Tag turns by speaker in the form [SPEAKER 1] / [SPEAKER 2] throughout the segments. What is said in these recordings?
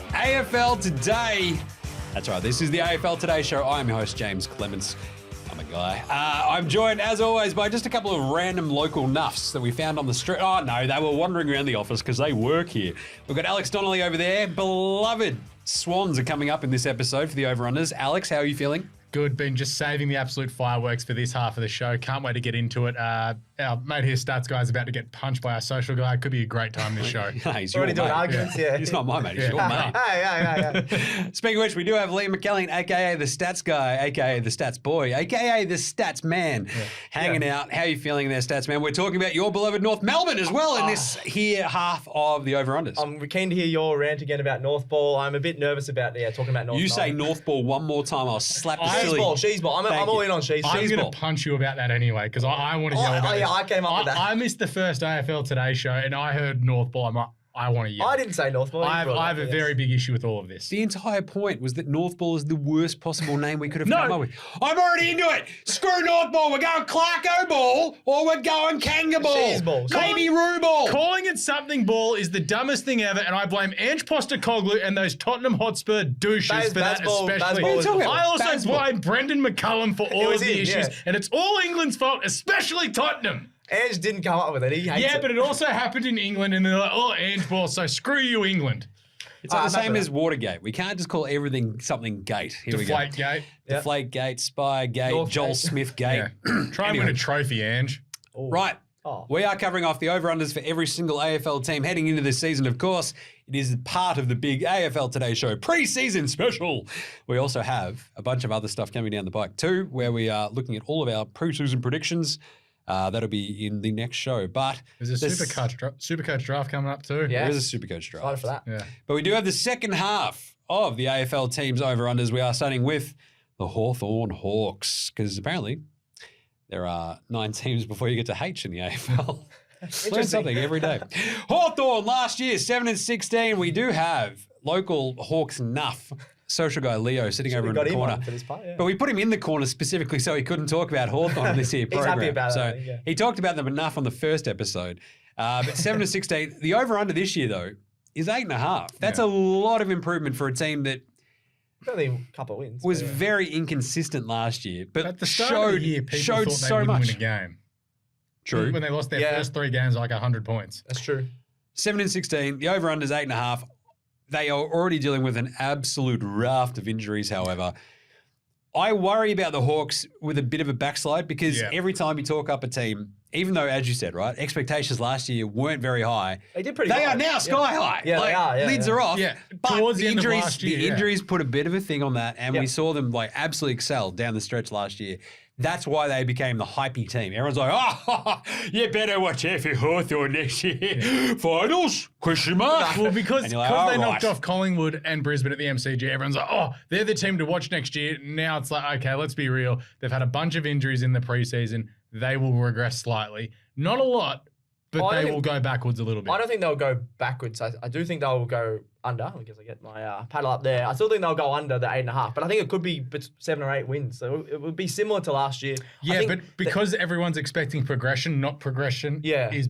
[SPEAKER 1] AFL Today. That's right, this is the AFL Today show. I'm your host, James Clements. I'm a guy. I'm joined, as always, by just a couple of random local nuffs that we found on the street. Oh, no, they were wandering around the office because they work here. We've got Alex Donnelly over there. Beloved Swans are coming up in this episode for the Over-Unders. Alex, how are you feeling?
[SPEAKER 2] Good. Been just saving the absolute fireworks for this half of the show. Can't wait to get into it. Our mate here, Stats Guy, is about to get punched by our social guy. Could be a great time this show.
[SPEAKER 1] He's
[SPEAKER 3] Already
[SPEAKER 1] your
[SPEAKER 3] doing
[SPEAKER 1] mate.
[SPEAKER 3] arguments, yeah.
[SPEAKER 1] He's not my mate, he's your mate.
[SPEAKER 3] Hey.
[SPEAKER 1] Speaking of which, we do have Liam McKelleen, a.k.a. the Stats Guy, a.k.a. the Stats Boy, a.k.a. the Stats Man, hanging out. How are you feeling there, Stats Man? We're talking about your beloved North Melbourne as well in this here half of the Over-Unders.
[SPEAKER 3] I'm keen to hear your rant again about North Ball. I'm a bit nervous about talking about North
[SPEAKER 1] You
[SPEAKER 3] Ball.
[SPEAKER 1] say North Ball one more time, I'll slap the silly.
[SPEAKER 3] She's ball. I'm
[SPEAKER 1] Thank
[SPEAKER 3] all
[SPEAKER 1] you.
[SPEAKER 3] in on she's
[SPEAKER 2] I'm
[SPEAKER 3] ball.
[SPEAKER 2] going to punch you about that anyway because I want to yell about this.
[SPEAKER 3] I came up with that.
[SPEAKER 2] I missed the first AFL Today show and I heard North Ball. I'm like, I want to yell.
[SPEAKER 3] I didn't say North Ball.
[SPEAKER 2] I have a very big issue with all of this.
[SPEAKER 1] The entire point was that North Ball is the worst possible name we could have
[SPEAKER 2] No.
[SPEAKER 1] come up with. I'm already into it. Screw North Ball. We're going Clarko Ball or we're going Kanga Ball.
[SPEAKER 3] She's ball.
[SPEAKER 1] Maybe Roo Ball.
[SPEAKER 2] Calling it something ball is the dumbest thing ever, and I blame Ange Postecoglou and those Tottenham Hotspur douches for that
[SPEAKER 3] Bazball-
[SPEAKER 2] especially.
[SPEAKER 3] Bazball is the
[SPEAKER 2] I also
[SPEAKER 1] Bazball.
[SPEAKER 2] blame Brendan McCullum for all of
[SPEAKER 3] was
[SPEAKER 2] the
[SPEAKER 3] him,
[SPEAKER 2] issues,
[SPEAKER 3] yeah.
[SPEAKER 2] and it's all England's fault, especially Tottenham.
[SPEAKER 3] Ange didn't come up with it. He hates
[SPEAKER 2] Yeah,
[SPEAKER 3] it.
[SPEAKER 2] but it also happened in England, and they're like, oh, Ange Ball, so screw you, England.
[SPEAKER 1] It's like the
[SPEAKER 3] I'm
[SPEAKER 1] same
[SPEAKER 3] happy
[SPEAKER 1] as Watergate. We can't just call everything something gate. Here we go.
[SPEAKER 2] Deflategate.
[SPEAKER 3] Yep.
[SPEAKER 1] Deflategate, Spygate,
[SPEAKER 3] North
[SPEAKER 1] Joel
[SPEAKER 3] Gate.
[SPEAKER 1] Smith Gate.
[SPEAKER 2] Yeah. Try and
[SPEAKER 1] Anyway.
[SPEAKER 2] win a trophy, Ange.
[SPEAKER 3] Ooh.
[SPEAKER 1] Right.
[SPEAKER 3] Oh.
[SPEAKER 1] We are covering off the over-unders for every single AFL team heading into this season, of course. It is part of the big AFL Today show pre-season special. We also have a bunch of other stuff coming down the pike too, where we are looking at all of our pre-season predictions. That'll be in the next show. But
[SPEAKER 2] There's a Supercoach draft coming up too.
[SPEAKER 3] Yeah.
[SPEAKER 1] there is a Supercoach draft.
[SPEAKER 3] Excited for that.
[SPEAKER 2] Yeah.
[SPEAKER 1] But we do have the second half of the AFL teams over-unders. We are starting with the Hawthorn Hawks, because apparently there are 9 teams before you get to H in the AFL. Learn something every day. Hawthorn last year, 7-16. We do have local Hawks nuff, social guy Leo, sitting over in
[SPEAKER 3] got
[SPEAKER 1] the
[SPEAKER 3] him
[SPEAKER 1] corner.
[SPEAKER 3] on for this part, yeah.
[SPEAKER 1] But we put him in the corner specifically so he couldn't talk about Hawthorn in this here
[SPEAKER 3] He's
[SPEAKER 1] program.
[SPEAKER 3] happy about it,
[SPEAKER 1] so
[SPEAKER 3] I think, yeah.
[SPEAKER 1] he talked about them enough on the first episode. But 7-16. The over-under this year, though, is 8.5. That's a lot of improvement for a team that
[SPEAKER 3] Only a couple of wins.
[SPEAKER 1] was
[SPEAKER 3] but yeah.
[SPEAKER 1] very inconsistent last year, but
[SPEAKER 2] At the start of the year, people
[SPEAKER 1] showed
[SPEAKER 2] thought they
[SPEAKER 1] so
[SPEAKER 2] wouldn't
[SPEAKER 1] much.
[SPEAKER 2] win a game.
[SPEAKER 1] True.
[SPEAKER 2] When they lost their
[SPEAKER 3] Yeah.
[SPEAKER 2] first 3 games, like 100 points.
[SPEAKER 3] That's true.
[SPEAKER 1] 7-16. The over-under is 8.5. They are already dealing with an absolute raft of injuries, however. I worry about the Hawks with a bit of a backslide because
[SPEAKER 2] Yeah.
[SPEAKER 1] every time you talk up a team, even though, as you said, right, expectations last year weren't very high,
[SPEAKER 3] They did pretty
[SPEAKER 1] they
[SPEAKER 3] well.
[SPEAKER 1] are now sky high.
[SPEAKER 3] Yeah, they are, yeah,
[SPEAKER 1] lids
[SPEAKER 3] yeah.
[SPEAKER 1] are off.
[SPEAKER 2] Yeah,
[SPEAKER 1] But
[SPEAKER 2] towards the end of
[SPEAKER 1] injuries,
[SPEAKER 2] last year,
[SPEAKER 1] the
[SPEAKER 2] yeah.
[SPEAKER 1] injuries put a bit of a thing on that, and we
[SPEAKER 3] Yep.
[SPEAKER 1] saw them like absolutely excel down the stretch last year. That's why they became the hypey team. Everyone's like, oh, you better watch out for Hawthorn next year. Finals? Question mark.
[SPEAKER 2] Well, because
[SPEAKER 1] And you're like,
[SPEAKER 2] they
[SPEAKER 1] "All
[SPEAKER 2] knocked
[SPEAKER 1] right."
[SPEAKER 2] off Collingwood and Brisbane at the MCG, everyone's like, oh, they're the team to watch next year. Now it's like, okay, let's be real. They've had a bunch of injuries in the preseason. They will regress slightly. Not a lot, but
[SPEAKER 3] I
[SPEAKER 2] they
[SPEAKER 3] think-
[SPEAKER 2] will go backwards a little bit.
[SPEAKER 3] I don't think they'll go backwards. I do think they'll go under. I guess I get my paddle up there. I still think they'll go under the 8.5, but I think it could be 7 or 8 wins. So it would be similar to last year. I
[SPEAKER 2] Yeah,
[SPEAKER 3] think
[SPEAKER 2] but because everyone's expecting progression, not progression,
[SPEAKER 3] Yeah.
[SPEAKER 2] is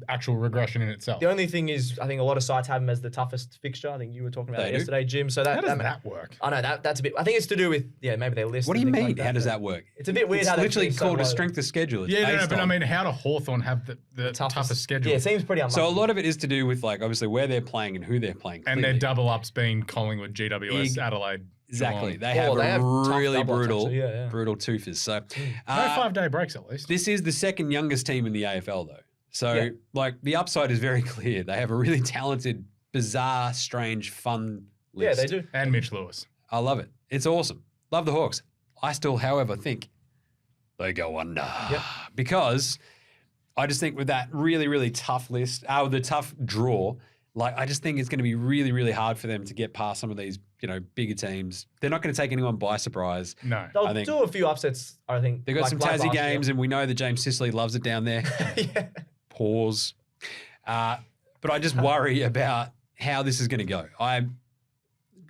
[SPEAKER 2] actual regression in itself.
[SPEAKER 3] the only thing is, I think a lot of sites have them as the toughest fixture. I think you were talking about
[SPEAKER 1] They
[SPEAKER 3] that
[SPEAKER 1] do.
[SPEAKER 3] yesterday, Jim. So
[SPEAKER 2] How does that work?
[SPEAKER 3] I know that's a bit. I think it's to do with maybe they list.
[SPEAKER 1] What do
[SPEAKER 3] and
[SPEAKER 1] you
[SPEAKER 3] things
[SPEAKER 1] mean?
[SPEAKER 3] like
[SPEAKER 1] How does
[SPEAKER 3] but
[SPEAKER 1] that work?
[SPEAKER 3] It's a bit weird
[SPEAKER 1] It's
[SPEAKER 3] how they
[SPEAKER 1] literally
[SPEAKER 3] think so
[SPEAKER 1] called a
[SPEAKER 3] low.
[SPEAKER 1] strength of schedule. It's
[SPEAKER 2] Yeah, no,
[SPEAKER 1] based
[SPEAKER 2] but I
[SPEAKER 1] on-
[SPEAKER 2] mean, how do Hawthorn have the toughest schedule?
[SPEAKER 3] Yeah, it seems pretty unlucky.
[SPEAKER 1] So a lot of it is to do with like obviously where they're playing and who they're playing.
[SPEAKER 2] and their
[SPEAKER 1] clearly.
[SPEAKER 2] double ups being Collingwood, GWS, Adelaide.
[SPEAKER 1] Exactly.
[SPEAKER 2] Geelong.
[SPEAKER 1] They have
[SPEAKER 3] they have tough
[SPEAKER 1] really
[SPEAKER 3] double-ups,
[SPEAKER 1] brutal,
[SPEAKER 3] actually. Yeah.
[SPEAKER 1] brutal twofers. So
[SPEAKER 2] No
[SPEAKER 1] uh,
[SPEAKER 2] 5-day breaks at least.
[SPEAKER 1] this is the second youngest team in the AFL though. So
[SPEAKER 3] Yeah.
[SPEAKER 1] like the upside is very clear. They have a really talented, bizarre, strange, fun
[SPEAKER 3] yeah,
[SPEAKER 1] list.
[SPEAKER 3] they do.
[SPEAKER 2] And Mitch Lewis.
[SPEAKER 1] I love it. It's awesome. Love the Hawks. I still, however, think they go under because I just think with that really, really tough list, the tough draw, like I just think it's going to be really, really hard for them to get past some of these, bigger teams. They're not going to take anyone by surprise.
[SPEAKER 2] No.
[SPEAKER 3] They'll
[SPEAKER 1] I think-
[SPEAKER 3] do a few upsets. I think
[SPEAKER 1] They've got some
[SPEAKER 3] like
[SPEAKER 1] Tassie
[SPEAKER 3] last
[SPEAKER 1] games, and we know that James Sicily loves it down there.
[SPEAKER 3] year. yeah.
[SPEAKER 1] Pause. But I just worry about how this is going to go. I'm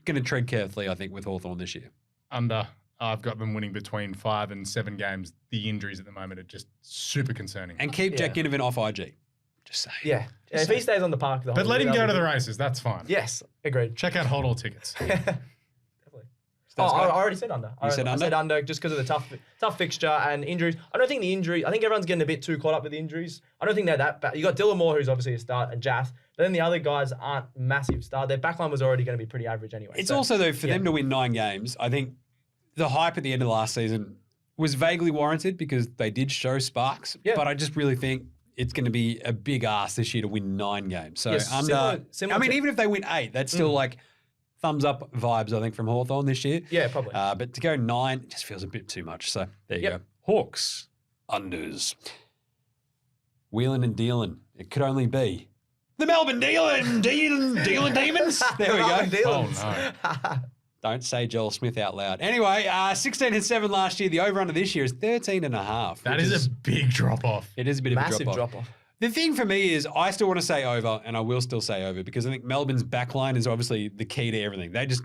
[SPEAKER 1] going to tread carefully, I think, with Hawthorn this year.
[SPEAKER 2] Under. I've got them winning between 5 and 7 games. The injuries at the moment are just super concerning.
[SPEAKER 1] And keep Jack
[SPEAKER 3] Yeah.
[SPEAKER 1] Ginnivan off IG. Just saying.
[SPEAKER 3] Yeah. If he stays on the park, the
[SPEAKER 2] But
[SPEAKER 3] whole
[SPEAKER 2] let
[SPEAKER 3] year,
[SPEAKER 2] him go
[SPEAKER 3] that'll
[SPEAKER 2] to
[SPEAKER 3] be
[SPEAKER 2] the
[SPEAKER 3] good.
[SPEAKER 2] races. That's fine.
[SPEAKER 3] Yes, agreed.
[SPEAKER 2] Check out Hold All tickets.
[SPEAKER 3] Definitely. Oh,
[SPEAKER 1] That's
[SPEAKER 3] I
[SPEAKER 1] great.
[SPEAKER 3] already said under.
[SPEAKER 1] You said
[SPEAKER 3] I
[SPEAKER 1] under?
[SPEAKER 3] said under just because of the tough fixture and injuries. I don't think the injury. I think everyone's getting a bit too caught up with the injuries. I don't think they're that bad. You got Dylan Moore, who's obviously a start, and Jath. But then the other guys aren't massive start. Their backline was already going to be pretty average anyway.
[SPEAKER 1] It's
[SPEAKER 3] so-
[SPEAKER 1] also, though, for
[SPEAKER 3] yeah.
[SPEAKER 1] them to win 9 games, I think the hype at the end of last season was vaguely warranted because they did show sparks.
[SPEAKER 3] Yeah.
[SPEAKER 1] But I just really think it's going to be a big ask this year to win 9 games. So
[SPEAKER 3] Yes,
[SPEAKER 1] under,
[SPEAKER 3] similar
[SPEAKER 1] I mean,
[SPEAKER 3] to-
[SPEAKER 1] even if they win 8, that's still like thumbs up vibes, I think, from Hawthorn this year.
[SPEAKER 3] Yeah, probably.
[SPEAKER 1] But to go 9 it just feels a bit too much. So there you
[SPEAKER 3] Yep.
[SPEAKER 1] go. Hawks, unders. Wheeling and dealing. It could only be the Melbourne Dealing Demons. There we
[SPEAKER 3] Melbourne
[SPEAKER 1] go.
[SPEAKER 3] Demons.
[SPEAKER 2] Oh,
[SPEAKER 1] Don't say Joel Smith out loud. Anyway, 16-7 last year. The over-under this year is 13.5.
[SPEAKER 2] That
[SPEAKER 1] which
[SPEAKER 2] is a big drop off.
[SPEAKER 1] It is a bit of a
[SPEAKER 3] Massive
[SPEAKER 1] drop-off.
[SPEAKER 3] drop off.
[SPEAKER 1] The thing for me is I still want to say over, and I will still say over, because I think Melbourne's backline is obviously the key to everything. They just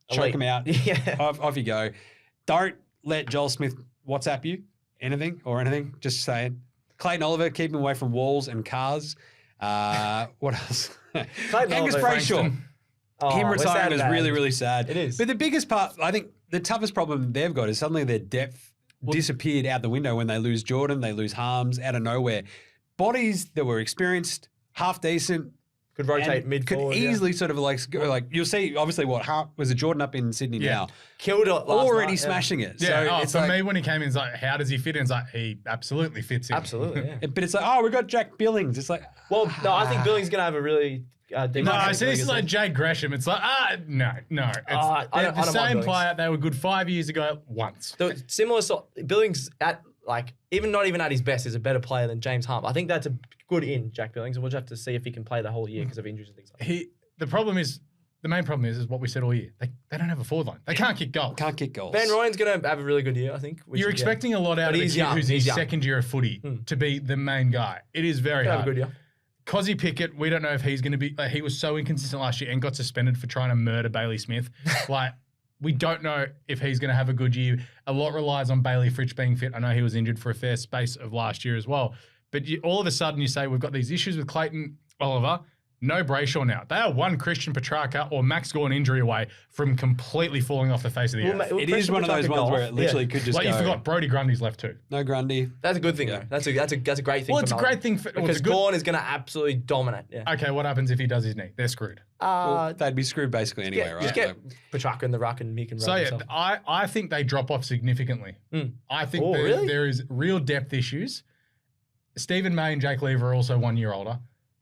[SPEAKER 1] choke
[SPEAKER 3] Elite.
[SPEAKER 1] them out.
[SPEAKER 3] Yeah.
[SPEAKER 1] Off you go. Don't let Joel Smith WhatsApp you anything. Just saying. Clayton Oliver, keep him away from walls and cars. What else? Angus
[SPEAKER 3] Oliver,
[SPEAKER 1] Brayshaw.
[SPEAKER 2] Frankston.
[SPEAKER 3] Oh,
[SPEAKER 1] Him
[SPEAKER 3] we're
[SPEAKER 1] retiring
[SPEAKER 3] sad
[SPEAKER 1] was
[SPEAKER 3] about
[SPEAKER 1] really,
[SPEAKER 3] it.
[SPEAKER 1] really sad.
[SPEAKER 3] It is.
[SPEAKER 1] But the biggest part, I think the toughest problem they've got is suddenly their depth disappeared out the window when they lose Jordan, they lose Harms out of nowhere. Bodies that were experienced, half decent,
[SPEAKER 3] Could rotate
[SPEAKER 1] and
[SPEAKER 3] mid
[SPEAKER 1] could
[SPEAKER 3] forward.
[SPEAKER 1] easily sort of like you'll see obviously was it Jordan up in Sydney
[SPEAKER 2] Yeah.
[SPEAKER 1] now,
[SPEAKER 3] Killed it last
[SPEAKER 1] already
[SPEAKER 3] night,
[SPEAKER 1] smashing it.
[SPEAKER 2] Yeah,
[SPEAKER 1] So it's
[SPEAKER 2] for
[SPEAKER 1] like,
[SPEAKER 2] me, when he came in, it's like, how does he fit in? It's like, he absolutely fits in.
[SPEAKER 3] Absolutely, yeah.
[SPEAKER 1] but it's like, oh, we got Jack Billings. It's like,
[SPEAKER 3] Well, no, I think Billings going to have a really deep
[SPEAKER 2] No, I
[SPEAKER 3] season,
[SPEAKER 2] see this is
[SPEAKER 3] like I
[SPEAKER 2] like
[SPEAKER 3] said.
[SPEAKER 2] Jade Gresham. It's like, no. It's,
[SPEAKER 3] I
[SPEAKER 2] they're
[SPEAKER 3] don't
[SPEAKER 2] the
[SPEAKER 3] mind
[SPEAKER 2] same
[SPEAKER 3] Billings.
[SPEAKER 2] player. They were good 5 years ago once.
[SPEAKER 3] The similar Billings at like not even at his best is a better player than James Harm. I think that's a good in Jack Billings, and we'll just have to see if he can play the whole year because of injuries and things like that.
[SPEAKER 2] The main problem is what we said all year. They don't have a forward line. They can't kick goals.
[SPEAKER 1] can't kick goals.
[SPEAKER 3] Van Ryan's going to have a really good year, I think.
[SPEAKER 2] You're expecting a lot out
[SPEAKER 3] But
[SPEAKER 2] of a
[SPEAKER 3] he's
[SPEAKER 2] kid
[SPEAKER 3] young,
[SPEAKER 2] who's in
[SPEAKER 3] he's
[SPEAKER 2] his
[SPEAKER 3] young.
[SPEAKER 2] second year of footy to be the main guy. It is very
[SPEAKER 3] have a
[SPEAKER 2] hard.
[SPEAKER 3] good year.
[SPEAKER 2] Cozzy Pickett, we don't know if he's going to be. He was so inconsistent last year and got suspended for trying to murder Bailey Smith. We don't know if he's going to have a good year. A lot relies on Bailey Fritsch being fit. I know he was injured for a fair space of last year as well. But all of a sudden, you say we've got these issues with Clayton Oliver. No Brayshaw now. They are one Christian Petrarca or Max Gawn injury away from completely falling off the face of the earth.
[SPEAKER 1] It is one of those ones where it literally could just
[SPEAKER 2] Like
[SPEAKER 1] go.
[SPEAKER 2] you forgot, Brody Grundy's left too.
[SPEAKER 1] No Grundy.
[SPEAKER 3] That's a good thing, though. That's a great thing.
[SPEAKER 2] Well,
[SPEAKER 3] for
[SPEAKER 2] it's a
[SPEAKER 3] Melbourne.
[SPEAKER 2] great thing for
[SPEAKER 3] because Gawn is going to absolutely dominate. Yeah.
[SPEAKER 2] Okay, what happens if he does his knee? They're screwed.
[SPEAKER 1] Well, they'd be screwed basically anyway, right?
[SPEAKER 3] Just get
[SPEAKER 1] So-
[SPEAKER 3] Petrarca in the ruck and Mick and
[SPEAKER 2] So
[SPEAKER 3] run
[SPEAKER 2] yeah,
[SPEAKER 3] himself.
[SPEAKER 2] I think they drop off significantly. I think
[SPEAKER 3] Oh, really?
[SPEAKER 2] there is real depth issues. Stephen May and Jake Lever are also 1 year older.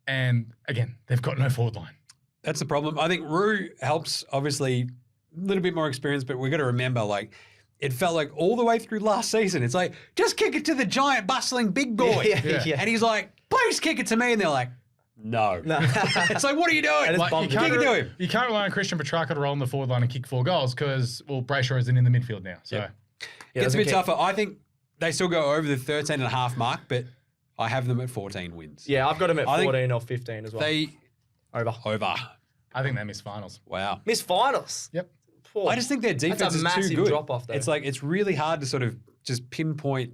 [SPEAKER 2] And again, they've got no forward line.
[SPEAKER 1] That's the problem. I think Rue helps, obviously, a little bit more experience, but we've got to remember, like, it felt like all the way through last season, it's like, just kick it to the giant, bustling big boy.
[SPEAKER 2] Yeah.
[SPEAKER 1] And he's like, please kick it to me. And they're like, no.
[SPEAKER 3] No.
[SPEAKER 1] It's like, what are you doing?
[SPEAKER 3] And it's
[SPEAKER 1] Like,
[SPEAKER 3] bumped
[SPEAKER 1] kick it to him.
[SPEAKER 2] You can't rely on Christian Petrarca to roll in the forward line and kick 4 goals because, well, Brayshaw isn't in the midfield now. So
[SPEAKER 1] Yep.
[SPEAKER 3] Yeah,
[SPEAKER 1] Gets a
[SPEAKER 3] doesn't
[SPEAKER 1] bit
[SPEAKER 3] care.
[SPEAKER 1] tougher. I think they still go over the 13.5 mark, but I have them at 14 wins.
[SPEAKER 3] Yeah, I've got him at
[SPEAKER 1] I think
[SPEAKER 3] 14 or 15 as well.
[SPEAKER 1] They
[SPEAKER 3] Over.
[SPEAKER 2] I think they miss finals.
[SPEAKER 1] Wow.
[SPEAKER 3] Miss finals.
[SPEAKER 2] Yep.
[SPEAKER 3] Poor.
[SPEAKER 1] I just think their defense is
[SPEAKER 3] massive
[SPEAKER 1] too good.
[SPEAKER 3] drop-off, though.
[SPEAKER 1] It's like it's really hard to sort of just pinpoint,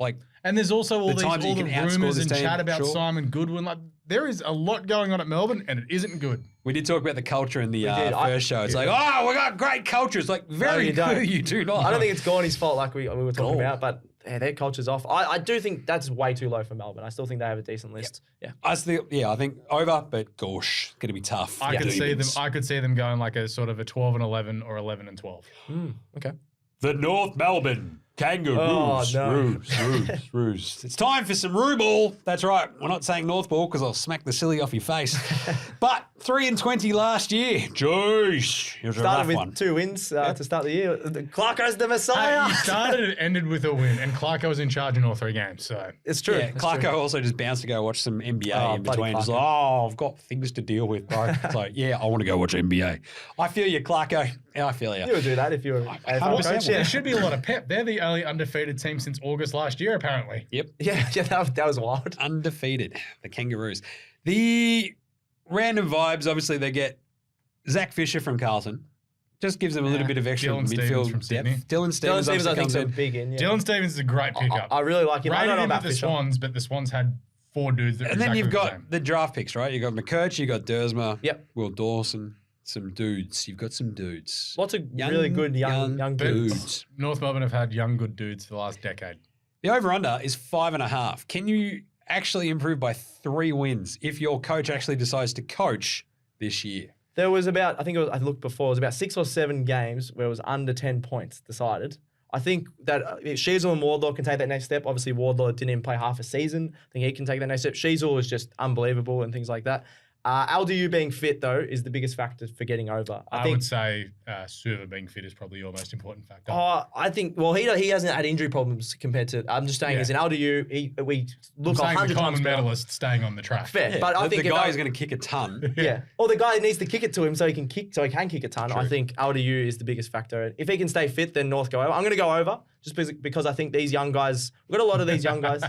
[SPEAKER 1] like,
[SPEAKER 2] And there's also all
[SPEAKER 1] The times
[SPEAKER 2] the
[SPEAKER 1] you can outscore
[SPEAKER 2] rumors
[SPEAKER 1] this
[SPEAKER 2] and
[SPEAKER 1] team,
[SPEAKER 2] chat about
[SPEAKER 1] sure.
[SPEAKER 2] Simon Goodwin. Like there is a lot going on at Melbourne, and it isn't good.
[SPEAKER 1] we did talk about the culture in the
[SPEAKER 3] did.
[SPEAKER 1] first show. It's like, oh, we got great culture. It's like, very
[SPEAKER 3] you don't.
[SPEAKER 1] good. You do not.
[SPEAKER 3] I don't think it's Gorney's fault like we were talking
[SPEAKER 1] Goal.
[SPEAKER 3] about, but yeah, their culture's off. I do think that's way too low for Melbourne. I still think they have a decent list. Yeah.
[SPEAKER 1] I think over, but gosh, going to be tough.
[SPEAKER 2] I
[SPEAKER 1] for
[SPEAKER 2] could see them.
[SPEAKER 1] Demons.
[SPEAKER 2] I could see them going like a sort of a 12-11 or 11-12.
[SPEAKER 3] Okay.
[SPEAKER 1] The North Melbourne Kangaroos.
[SPEAKER 3] Oh, no.
[SPEAKER 1] Roos. It's time for some Roo ball. That's right. We're not saying North ball because I'll smack the silly off your face. But 3-20 last year. Jeez. It was a
[SPEAKER 3] Started
[SPEAKER 1] rough
[SPEAKER 3] with
[SPEAKER 1] one.
[SPEAKER 3] 2 wins to start the year. Clarko's the
[SPEAKER 2] Hey,
[SPEAKER 3] Messiah.
[SPEAKER 2] you started and ended with a win, and Clarko was in charge in all 3 games. So
[SPEAKER 3] It's true.
[SPEAKER 1] Yeah,
[SPEAKER 3] It's
[SPEAKER 1] Clarko
[SPEAKER 3] true.
[SPEAKER 1] also just bounced to go watch some NBA
[SPEAKER 3] Oh,
[SPEAKER 1] in
[SPEAKER 3] bloody
[SPEAKER 1] between. Just
[SPEAKER 3] Clarko.
[SPEAKER 1] like, oh, I've got things to deal with, bro. It's like, yeah, I want to go watch NBA. I feel you, Clarko. Yeah, I feel you.
[SPEAKER 3] You would do that if you were AFL
[SPEAKER 1] 100%
[SPEAKER 3] coach.
[SPEAKER 2] there
[SPEAKER 3] Yeah.
[SPEAKER 2] should be a lot of pep. They're the only undefeated team since August last year, apparently.
[SPEAKER 1] Yep.
[SPEAKER 3] Yeah, that was wild.
[SPEAKER 1] Undefeated, the Kangaroos. The random vibes, obviously, they get Zach Fisher from Carlton. Just gives them a little bit of extra
[SPEAKER 2] Dylan Stevens
[SPEAKER 1] midfield
[SPEAKER 2] from Sydney.
[SPEAKER 1] depth. Dylan
[SPEAKER 3] Dylan
[SPEAKER 1] Stevens,
[SPEAKER 3] Stevens, I
[SPEAKER 1] obviously
[SPEAKER 3] think,
[SPEAKER 1] comes
[SPEAKER 3] is a
[SPEAKER 1] in.
[SPEAKER 3] big in. Yeah.
[SPEAKER 2] Dylan Stevens is a great pickup.
[SPEAKER 3] I really like him. I
[SPEAKER 2] Rated
[SPEAKER 3] don't know
[SPEAKER 2] him
[SPEAKER 3] about
[SPEAKER 2] at the
[SPEAKER 3] Fisher.
[SPEAKER 2] Swans, but the Swans had 4 dudes that are
[SPEAKER 1] And then
[SPEAKER 2] exactly
[SPEAKER 1] you've
[SPEAKER 2] the
[SPEAKER 1] got
[SPEAKER 2] same.
[SPEAKER 1] the draft picks, right? You've got McCurch, you've got Dersma,
[SPEAKER 3] Yep.
[SPEAKER 1] Will Dawson, some dudes. You've got some dudes.
[SPEAKER 3] Lots of really good young dudes.
[SPEAKER 1] dudes.
[SPEAKER 2] North Melbourne have had young, good dudes for the last decade.
[SPEAKER 1] The over-under is 5.5. Can you actually improve by 3 wins if your coach actually decides to coach this year?
[SPEAKER 3] There was about, I think it was, I looked before, it was about 6 or 7 games where it was under 10 points decided. I think that Sheasel and Wardlaw can take that next step. Obviously, Wardlaw didn't even play half a season. I think he can take that next step. Sheasel is just unbelievable and things like that. LDU being fit, though, is the biggest factor for getting over.
[SPEAKER 2] I
[SPEAKER 3] think
[SPEAKER 2] would say Suva being fit is probably your most important factor.
[SPEAKER 3] I think, well, he hasn't had injury problems compared to, I'm just saying,
[SPEAKER 2] Yeah.
[SPEAKER 3] as an LDU, we
[SPEAKER 2] I'm
[SPEAKER 3] look
[SPEAKER 2] saying
[SPEAKER 3] 100
[SPEAKER 2] the
[SPEAKER 3] times
[SPEAKER 2] Coleman
[SPEAKER 3] better.
[SPEAKER 2] medalist staying on the track.
[SPEAKER 3] Fair, but I think
[SPEAKER 1] the
[SPEAKER 3] if
[SPEAKER 1] guy
[SPEAKER 3] I-
[SPEAKER 1] is going to kick a ton.
[SPEAKER 3] Yeah. Or the guy needs to kick it to him so he can kick a ton. I
[SPEAKER 1] True.
[SPEAKER 3] think LDU is the biggest factor. If he can stay fit, then North go over. I'm going to go over just because I think these young guys, we've got a lot of these young guys.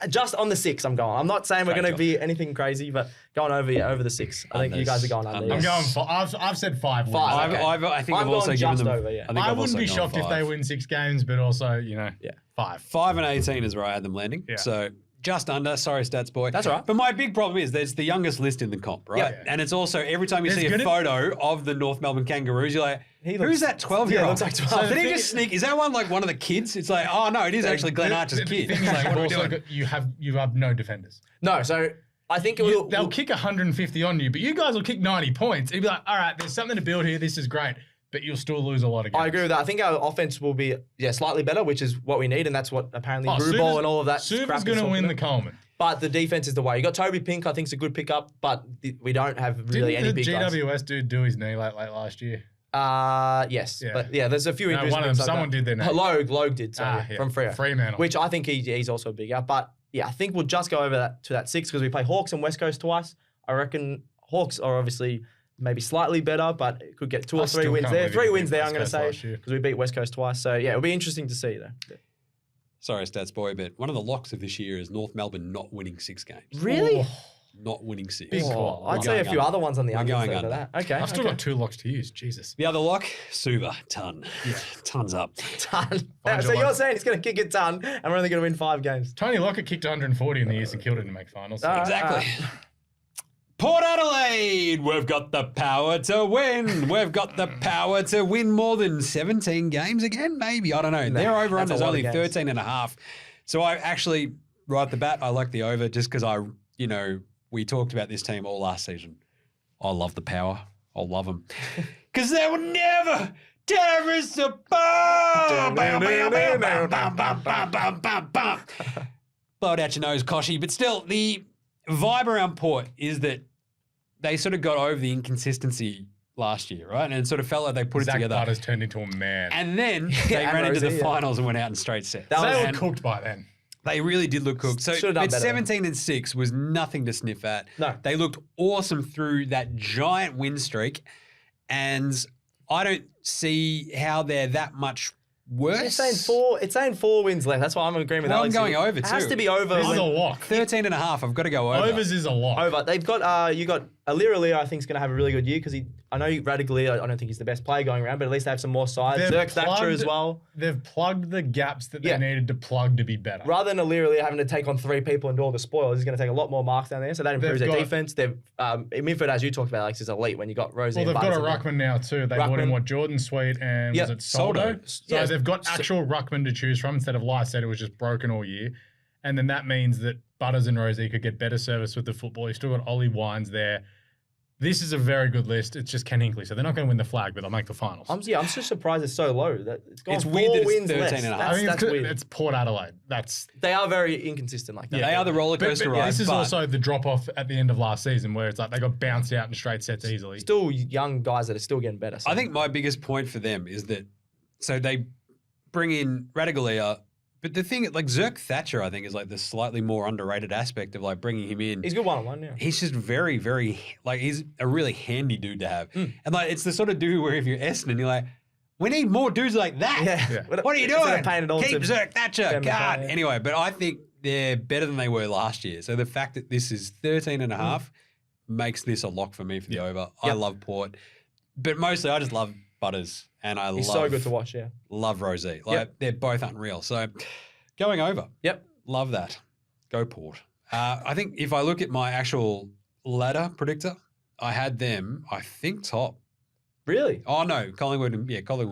[SPEAKER 3] Just on the 6, I'm going. I'm not saying we're
[SPEAKER 1] Great
[SPEAKER 3] going to
[SPEAKER 1] job.
[SPEAKER 3] be anything crazy, but going over the 6. I think you guys are going under.
[SPEAKER 2] I'm
[SPEAKER 1] Yes.
[SPEAKER 2] going. I've said 5 wins.
[SPEAKER 3] Five.
[SPEAKER 1] I've,
[SPEAKER 3] Okay.
[SPEAKER 1] I think
[SPEAKER 3] I'm
[SPEAKER 1] I've also
[SPEAKER 3] going
[SPEAKER 1] given
[SPEAKER 3] just
[SPEAKER 1] them.
[SPEAKER 3] over, yeah.
[SPEAKER 1] I think
[SPEAKER 2] I
[SPEAKER 1] I've
[SPEAKER 2] wouldn't
[SPEAKER 1] also
[SPEAKER 2] be
[SPEAKER 1] gone
[SPEAKER 2] shocked if they
[SPEAKER 1] 5.
[SPEAKER 2] win 6 games, but also,
[SPEAKER 3] Yeah.
[SPEAKER 2] 5.
[SPEAKER 1] 5 and 18 is where I had them landing.
[SPEAKER 2] Yeah.
[SPEAKER 1] So just under. Sorry, stats boy.
[SPEAKER 3] That's all right.
[SPEAKER 1] But my big problem is there's the youngest list in the comp, right?
[SPEAKER 3] Yeah.
[SPEAKER 1] And it's also every time you
[SPEAKER 2] There's
[SPEAKER 1] see a
[SPEAKER 2] gonna-
[SPEAKER 1] photo of the North Melbourne Kangaroos, you're like,
[SPEAKER 3] He
[SPEAKER 1] who's
[SPEAKER 3] looks-
[SPEAKER 1] that 12-year-old?
[SPEAKER 3] yeah, looks like 12.
[SPEAKER 1] Did he
[SPEAKER 2] The
[SPEAKER 1] just sneak? Is that one like one of the kids? It's like, oh no, it is actually Glenn Archer's
[SPEAKER 2] The
[SPEAKER 1] kid.
[SPEAKER 2] thing is,
[SPEAKER 1] Like,
[SPEAKER 2] you've
[SPEAKER 1] what are we
[SPEAKER 2] also
[SPEAKER 1] doing?
[SPEAKER 2] got, you have no defenders.
[SPEAKER 3] No, so I think it will.
[SPEAKER 2] They'll kick 150 on you, but you guys will kick 90 points. It'd be like, all right, there's something to build here. This is great, but you'll still lose a lot of games.
[SPEAKER 3] I agree with that. I think our offense will be slightly better, which is what we need, and that's what apparently
[SPEAKER 2] Oh,
[SPEAKER 3] Rubal and all of that.
[SPEAKER 2] Suva's
[SPEAKER 3] crap is
[SPEAKER 2] going to
[SPEAKER 3] talking
[SPEAKER 2] win the
[SPEAKER 3] about.
[SPEAKER 2] Coleman.
[SPEAKER 3] But the defense is the way. You got Toby Pink, I think is a good pickup, but we don't have really
[SPEAKER 2] Didn't
[SPEAKER 3] any
[SPEAKER 2] the
[SPEAKER 3] big guys.
[SPEAKER 2] GWS dude do his knee late last year?
[SPEAKER 3] Yes,
[SPEAKER 2] Yeah.
[SPEAKER 3] but yeah, there's a few
[SPEAKER 2] No,
[SPEAKER 3] injuries.
[SPEAKER 2] one of
[SPEAKER 3] and
[SPEAKER 2] them.
[SPEAKER 3] things like
[SPEAKER 2] Someone
[SPEAKER 3] that.
[SPEAKER 2] did their knee.
[SPEAKER 3] Logue did, sorry,
[SPEAKER 2] Yeah.
[SPEAKER 3] from Freo.
[SPEAKER 2] Fremantle.
[SPEAKER 3] Which I think he's also bigger. But yeah, I think we'll just go over that 6 because we play Hawks and West Coast twice. I reckon Hawks are obviously maybe slightly better, but it could get 2 or 3
[SPEAKER 2] still
[SPEAKER 3] wins
[SPEAKER 2] can't
[SPEAKER 3] there.
[SPEAKER 2] believe
[SPEAKER 3] 3
[SPEAKER 2] you
[SPEAKER 3] wins
[SPEAKER 2] beat
[SPEAKER 3] there,
[SPEAKER 2] West
[SPEAKER 3] I'm going to
[SPEAKER 2] Coast
[SPEAKER 3] say,
[SPEAKER 2] last year.
[SPEAKER 3] because we beat West Coast twice. So yeah, it'll be interesting to see though.
[SPEAKER 1] Sorry, stats boy, but one of the locks of this year is North Melbourne not winning 6 games.
[SPEAKER 3] Really?
[SPEAKER 2] Oh,
[SPEAKER 1] Not winning 6.
[SPEAKER 2] Big
[SPEAKER 3] Oh,
[SPEAKER 2] call.
[SPEAKER 3] I'd
[SPEAKER 1] We're
[SPEAKER 3] say a
[SPEAKER 1] going
[SPEAKER 3] few
[SPEAKER 1] under.
[SPEAKER 3] other ones on the
[SPEAKER 1] We're
[SPEAKER 3] unders
[SPEAKER 1] going
[SPEAKER 3] over
[SPEAKER 1] under.
[SPEAKER 3] that. Okay.
[SPEAKER 2] I've still got 2 locks to use. Jesus.
[SPEAKER 1] The other lock, Suva, ton.
[SPEAKER 2] Yeah.
[SPEAKER 1] Tons up.
[SPEAKER 3] ton.
[SPEAKER 2] Find
[SPEAKER 3] So
[SPEAKER 2] your
[SPEAKER 3] you're
[SPEAKER 2] luck.
[SPEAKER 3] saying he's going to kick a ton, and we're only going to win 5 games.
[SPEAKER 2] Tony Lockett kicked 140 in the year St Kilda to make finals.
[SPEAKER 1] Exactly. Port Adelaide, we've got the power to win. We've got the power to win more than 17 games again, maybe. I don't know. Their over
[SPEAKER 3] that's a
[SPEAKER 1] under is
[SPEAKER 3] lot of
[SPEAKER 1] only
[SPEAKER 3] games.
[SPEAKER 1] 13 and a half. So I actually, right at the bat, I like the over just because we talked about this team all last season. I love the power. I love them. Because they will never terrorists a blow it out your nose, Koshy. But still, the vibe around Port is that they sort of got over the inconsistency last year, right? And it sort of felt like they put
[SPEAKER 2] Zach
[SPEAKER 1] it together.
[SPEAKER 2] Butters turned into a man.
[SPEAKER 1] And then they
[SPEAKER 3] and
[SPEAKER 1] ran into the
[SPEAKER 3] Rosie, yeah.
[SPEAKER 1] finals and went out in straight sets.
[SPEAKER 3] That was-
[SPEAKER 2] they were
[SPEAKER 1] And
[SPEAKER 2] cooked by then.
[SPEAKER 1] they really did look cooked. So
[SPEAKER 3] Should've done
[SPEAKER 1] but
[SPEAKER 3] better.
[SPEAKER 1] 17 and 6 was nothing to sniff at.
[SPEAKER 3] No.
[SPEAKER 1] They looked awesome through that giant win streak. And I don't see how they're that much worse.
[SPEAKER 3] It's saying 4 wins left. That's why I'm agreeing with
[SPEAKER 1] Well, I'm
[SPEAKER 3] Alex.
[SPEAKER 1] going
[SPEAKER 3] here.
[SPEAKER 1] over
[SPEAKER 3] It has
[SPEAKER 1] too.
[SPEAKER 3] to be over.
[SPEAKER 2] This is
[SPEAKER 3] when-
[SPEAKER 2] a lock.
[SPEAKER 1] 13 and a half. I've got to go over.
[SPEAKER 2] Overs is a lock.
[SPEAKER 3] Over. They've got you got Alira. I think is going to have a really good year because I know radically. I don't think he's the best player going around, but at least they have some more sides.
[SPEAKER 2] They've
[SPEAKER 3] Zerk Thatcher
[SPEAKER 2] plugged-
[SPEAKER 3] as well.
[SPEAKER 2] They've plugged the gaps that
[SPEAKER 3] Yeah.
[SPEAKER 2] they needed to plug to be better.
[SPEAKER 3] Rather than Alira having to take on 3 people and do all the spoils, he's going to take a lot more marks down there. So that improves
[SPEAKER 2] They've
[SPEAKER 3] their
[SPEAKER 2] got-
[SPEAKER 3] defense. They've Midfield, as you talked about, Alex, is elite when you got Rosie.
[SPEAKER 2] Well,
[SPEAKER 3] and
[SPEAKER 2] they've got a
[SPEAKER 3] Butters in there.
[SPEAKER 2] ruckman now too. They brought in
[SPEAKER 3] Ruckman.
[SPEAKER 2] Jordan Sweet and
[SPEAKER 3] Yeah,
[SPEAKER 2] was it Soldo?
[SPEAKER 1] Soldo.
[SPEAKER 2] So
[SPEAKER 3] Yeah.
[SPEAKER 2] they've got actual ruckman to choose from instead of Lyset, who was just broken all year. And then that means that Butters and Rosie could get better service with the football. You've still got Ollie Wines there. This is a very good list. It's just Ken Hinkley, so they're not going to win the flag, but they'll make the finals.
[SPEAKER 3] I'm just surprised it's so low. That it's gone
[SPEAKER 1] It's
[SPEAKER 3] 4
[SPEAKER 1] weird that it's
[SPEAKER 3] wins
[SPEAKER 1] 13
[SPEAKER 3] less.
[SPEAKER 1] and a half.
[SPEAKER 3] That's,
[SPEAKER 2] I mean,
[SPEAKER 3] that's weird.
[SPEAKER 2] it's Port Adelaide. That's
[SPEAKER 3] They are very inconsistent like that.
[SPEAKER 1] They are the roller
[SPEAKER 2] but
[SPEAKER 1] coaster
[SPEAKER 2] yeah,
[SPEAKER 1] ride.
[SPEAKER 2] this is
[SPEAKER 1] but
[SPEAKER 2] also the drop off at the end of last season, where it's like they got bounced out in straight sets easily.
[SPEAKER 3] Still young guys that are still getting better. So.
[SPEAKER 1] I think my biggest point for them is that so they bring in Radigalia, but the thing like Zerk Thatcher, I think, is like the slightly more underrated aspect of like bringing him in.
[SPEAKER 3] he's good one-on-one now.
[SPEAKER 1] He's just very, very like he's a really handy dude to have,
[SPEAKER 3] Mm.
[SPEAKER 1] and like it's the sort of dude where if you're Essendon, you're like, we need more dudes like that.
[SPEAKER 3] Yeah.
[SPEAKER 1] What are you
[SPEAKER 3] Instead
[SPEAKER 1] doing?
[SPEAKER 3] of paying it all
[SPEAKER 1] Keep
[SPEAKER 3] to
[SPEAKER 1] Zerk Thatcher.
[SPEAKER 3] Ben
[SPEAKER 1] God.
[SPEAKER 3] McKay, yeah.
[SPEAKER 1] Anyway, but I think they're better than they were last year. So the fact that this is 13 and a half makes this a lock for me for the over. I
[SPEAKER 3] Yep.
[SPEAKER 1] love Port, but mostly I just love Butters and I
[SPEAKER 3] He's
[SPEAKER 1] love
[SPEAKER 3] so good to watch. Yeah.
[SPEAKER 1] love Rosie. Like they're both unreal. So going over.
[SPEAKER 3] Yep.
[SPEAKER 1] Love that. Go Port. I think if I look at my actual ladder predictor, I had them, I think, top.
[SPEAKER 3] Really?
[SPEAKER 1] Oh, no, Collingwood and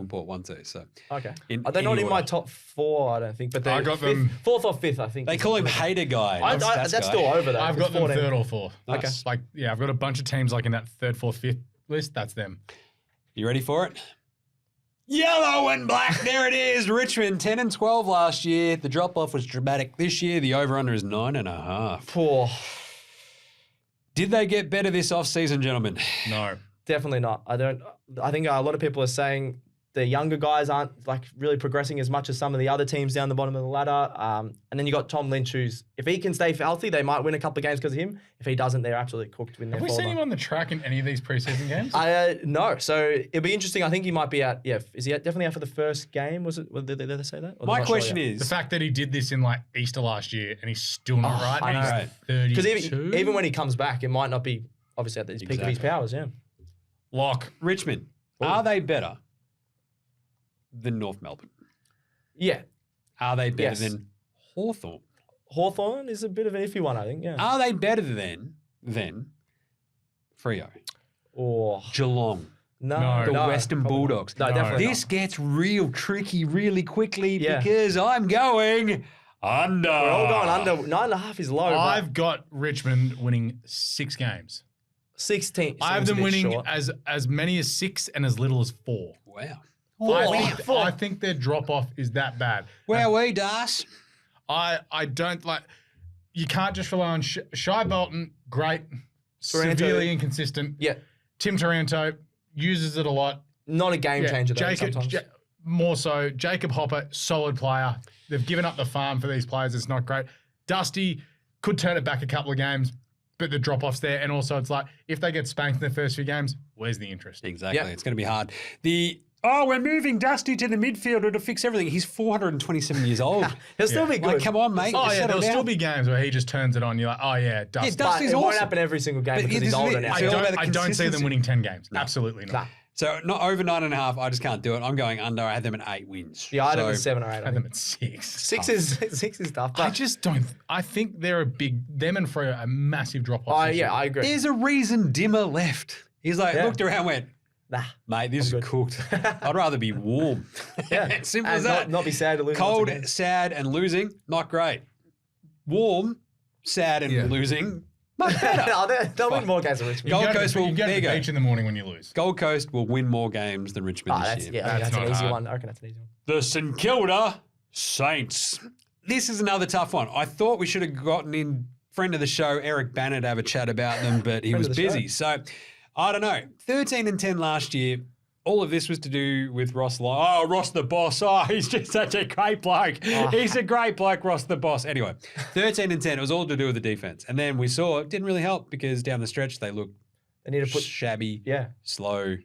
[SPEAKER 1] Port 1-2. So
[SPEAKER 3] Okay.
[SPEAKER 1] in
[SPEAKER 3] Are they not
[SPEAKER 1] any
[SPEAKER 3] in my
[SPEAKER 1] order.
[SPEAKER 3] top 4? I don't think. But
[SPEAKER 2] I
[SPEAKER 3] they're
[SPEAKER 2] got them-
[SPEAKER 3] fourth or fifth, I think.
[SPEAKER 1] They call him Hater Guy.
[SPEAKER 3] That's
[SPEAKER 1] guy.
[SPEAKER 3] still over though.
[SPEAKER 2] I've
[SPEAKER 3] It's
[SPEAKER 2] got them
[SPEAKER 3] 14.
[SPEAKER 2] third or fourth.
[SPEAKER 1] Nice.
[SPEAKER 2] Like, yeah, I've got a bunch of teams like in that third, fourth, fifth list. That's them.
[SPEAKER 1] You ready for it? Yellow and black. There it is. Richmond 10 and 12 last year. The drop off was dramatic this year. The over under is 9.5.
[SPEAKER 3] Poor.
[SPEAKER 1] Did they get better this off season, gentlemen?
[SPEAKER 2] No.
[SPEAKER 3] Definitely not. I think a lot of people are saying the younger guys aren't like really progressing as much as some of the other teams down the bottom of the ladder. And then you got Tom Lynch, who's if he can stay healthy, they might win a couple of games because of him. If he doesn't, they're absolutely cooked when they're
[SPEAKER 2] Have we seen him on the track in any of these preseason games?
[SPEAKER 3] No, so it'll be interesting. I think he might be out. Yeah, is he definitely out for the first game? Was it? Did they say that? Or
[SPEAKER 1] My
[SPEAKER 3] they're not sure
[SPEAKER 1] question
[SPEAKER 3] yet?
[SPEAKER 1] is
[SPEAKER 2] The fact that he did this in like Easter last year and he's still not right.
[SPEAKER 3] I
[SPEAKER 2] And
[SPEAKER 3] know.
[SPEAKER 2] he's
[SPEAKER 3] because
[SPEAKER 2] 32.
[SPEAKER 3] even when he comes back, it might not be obviously at the peak of his powers. Yeah.
[SPEAKER 2] Lock.
[SPEAKER 1] Richmond, are they better than North Melbourne?
[SPEAKER 3] Yeah.
[SPEAKER 1] Are they better
[SPEAKER 3] Yes.
[SPEAKER 1] than Hawthorn?
[SPEAKER 3] Hawthorn is a bit of an iffy one, I think. Yeah.
[SPEAKER 1] Are they better than Freo,
[SPEAKER 3] Or
[SPEAKER 1] Geelong,
[SPEAKER 2] No.
[SPEAKER 1] the
[SPEAKER 3] no,
[SPEAKER 1] Western
[SPEAKER 3] probably not.
[SPEAKER 1] Bulldogs?
[SPEAKER 3] No,
[SPEAKER 2] No.
[SPEAKER 3] definitely
[SPEAKER 1] This gets real tricky really quickly
[SPEAKER 3] Yeah.
[SPEAKER 1] because I'm going under.
[SPEAKER 3] not. We're all going under. 9.5 is low.
[SPEAKER 2] I've got Richmond winning 6 games.
[SPEAKER 3] 16.
[SPEAKER 2] I have
[SPEAKER 3] seems a
[SPEAKER 2] them
[SPEAKER 3] bit
[SPEAKER 2] winning
[SPEAKER 3] short.
[SPEAKER 2] as many as 6 and as little as 4.
[SPEAKER 1] Wow.
[SPEAKER 2] I think their drop off is that bad.
[SPEAKER 1] Where we, Das?
[SPEAKER 2] I don't like. You can't just rely on Shy Bolton. Great,
[SPEAKER 3] Taranto.
[SPEAKER 2] severely inconsistent.
[SPEAKER 3] Yeah.
[SPEAKER 2] Tim Taranto uses it a lot.
[SPEAKER 3] Not a game changer though. Sometimes.
[SPEAKER 2] More so. Jacob Hopper, solid player. They've given up the farm for these players. It's not great. Dusty could turn it back a couple of games, but the drop off's there. And also, it's like if they get spanked in their first few games, where's the interest?
[SPEAKER 1] Exactly.
[SPEAKER 3] Yeah.
[SPEAKER 1] It's going to be hard. We're moving Dusty to the midfielder to fix everything. He's 427 years old.
[SPEAKER 3] He'll still be good.
[SPEAKER 1] Like, come on, mate.
[SPEAKER 2] Oh, yeah,
[SPEAKER 1] settle
[SPEAKER 2] there'll
[SPEAKER 1] down.
[SPEAKER 2] still be games where he just turns it on. You're like, oh, yeah, Dusty.
[SPEAKER 1] Yeah,
[SPEAKER 3] But
[SPEAKER 1] Dusty's
[SPEAKER 3] it won't
[SPEAKER 1] awesome.
[SPEAKER 3] happen every single game
[SPEAKER 1] But
[SPEAKER 3] because
[SPEAKER 1] this
[SPEAKER 3] he's
[SPEAKER 1] is
[SPEAKER 3] older
[SPEAKER 1] it.
[SPEAKER 3] now.
[SPEAKER 1] It's all about the
[SPEAKER 2] I don't see them
[SPEAKER 1] consistency.
[SPEAKER 2] winning 10 games. Absolutely not.
[SPEAKER 3] Nah.
[SPEAKER 1] So not over 9.5. I just can't do it. I'm going under. I had them at 8 wins.
[SPEAKER 3] Yeah, I had him
[SPEAKER 1] So-
[SPEAKER 3] at 7 or 8.
[SPEAKER 2] I had them at 6.
[SPEAKER 3] Six is tough.
[SPEAKER 2] I
[SPEAKER 3] But
[SPEAKER 2] just don't. I think they're them and Freo are a massive drop off.
[SPEAKER 3] I agree.
[SPEAKER 1] There's a reason Dimmer left. He's like,
[SPEAKER 3] Yeah.
[SPEAKER 1] looked around, went,
[SPEAKER 3] Nah.
[SPEAKER 1] mate, this is
[SPEAKER 3] good.
[SPEAKER 1] cooked. I'd rather be warm.
[SPEAKER 3] Yeah.
[SPEAKER 1] Simple
[SPEAKER 3] And
[SPEAKER 1] as that.
[SPEAKER 3] Not be sad to lose.
[SPEAKER 1] Cold,
[SPEAKER 3] lots of games.
[SPEAKER 1] sad, and losing, not great. Warm, sad, and losing, much better.
[SPEAKER 3] No, they'll win more games than Richmond.
[SPEAKER 1] Gold Coast will.
[SPEAKER 2] You go
[SPEAKER 1] There
[SPEAKER 2] to
[SPEAKER 1] you
[SPEAKER 2] the
[SPEAKER 1] go.
[SPEAKER 2] beach in the morning when you lose.
[SPEAKER 1] Gold Coast will win more games than Richmond this year.
[SPEAKER 2] That's
[SPEAKER 3] That's an
[SPEAKER 2] not
[SPEAKER 3] easy
[SPEAKER 2] hard.
[SPEAKER 3] one. I reckon that's an easy one.
[SPEAKER 1] The St Kilda Saints. This is another tough one. I thought we should have gotten in friend of the show, Eric Banner, to have a chat about them, but he
[SPEAKER 3] Friend
[SPEAKER 1] was
[SPEAKER 3] of the
[SPEAKER 1] busy. So I don't know. 13 and 10 last year. All of this was to do with Ross Lyon. Oh, Ross the boss. Oh, he's just such a great bloke. He's a great bloke, Ross the boss. Anyway, 13 and 10. It was all to do with the defense. And then we saw it didn't really help because down the stretch they looked
[SPEAKER 3] They need to put.
[SPEAKER 1] shabby,
[SPEAKER 3] Yeah.
[SPEAKER 1] slow,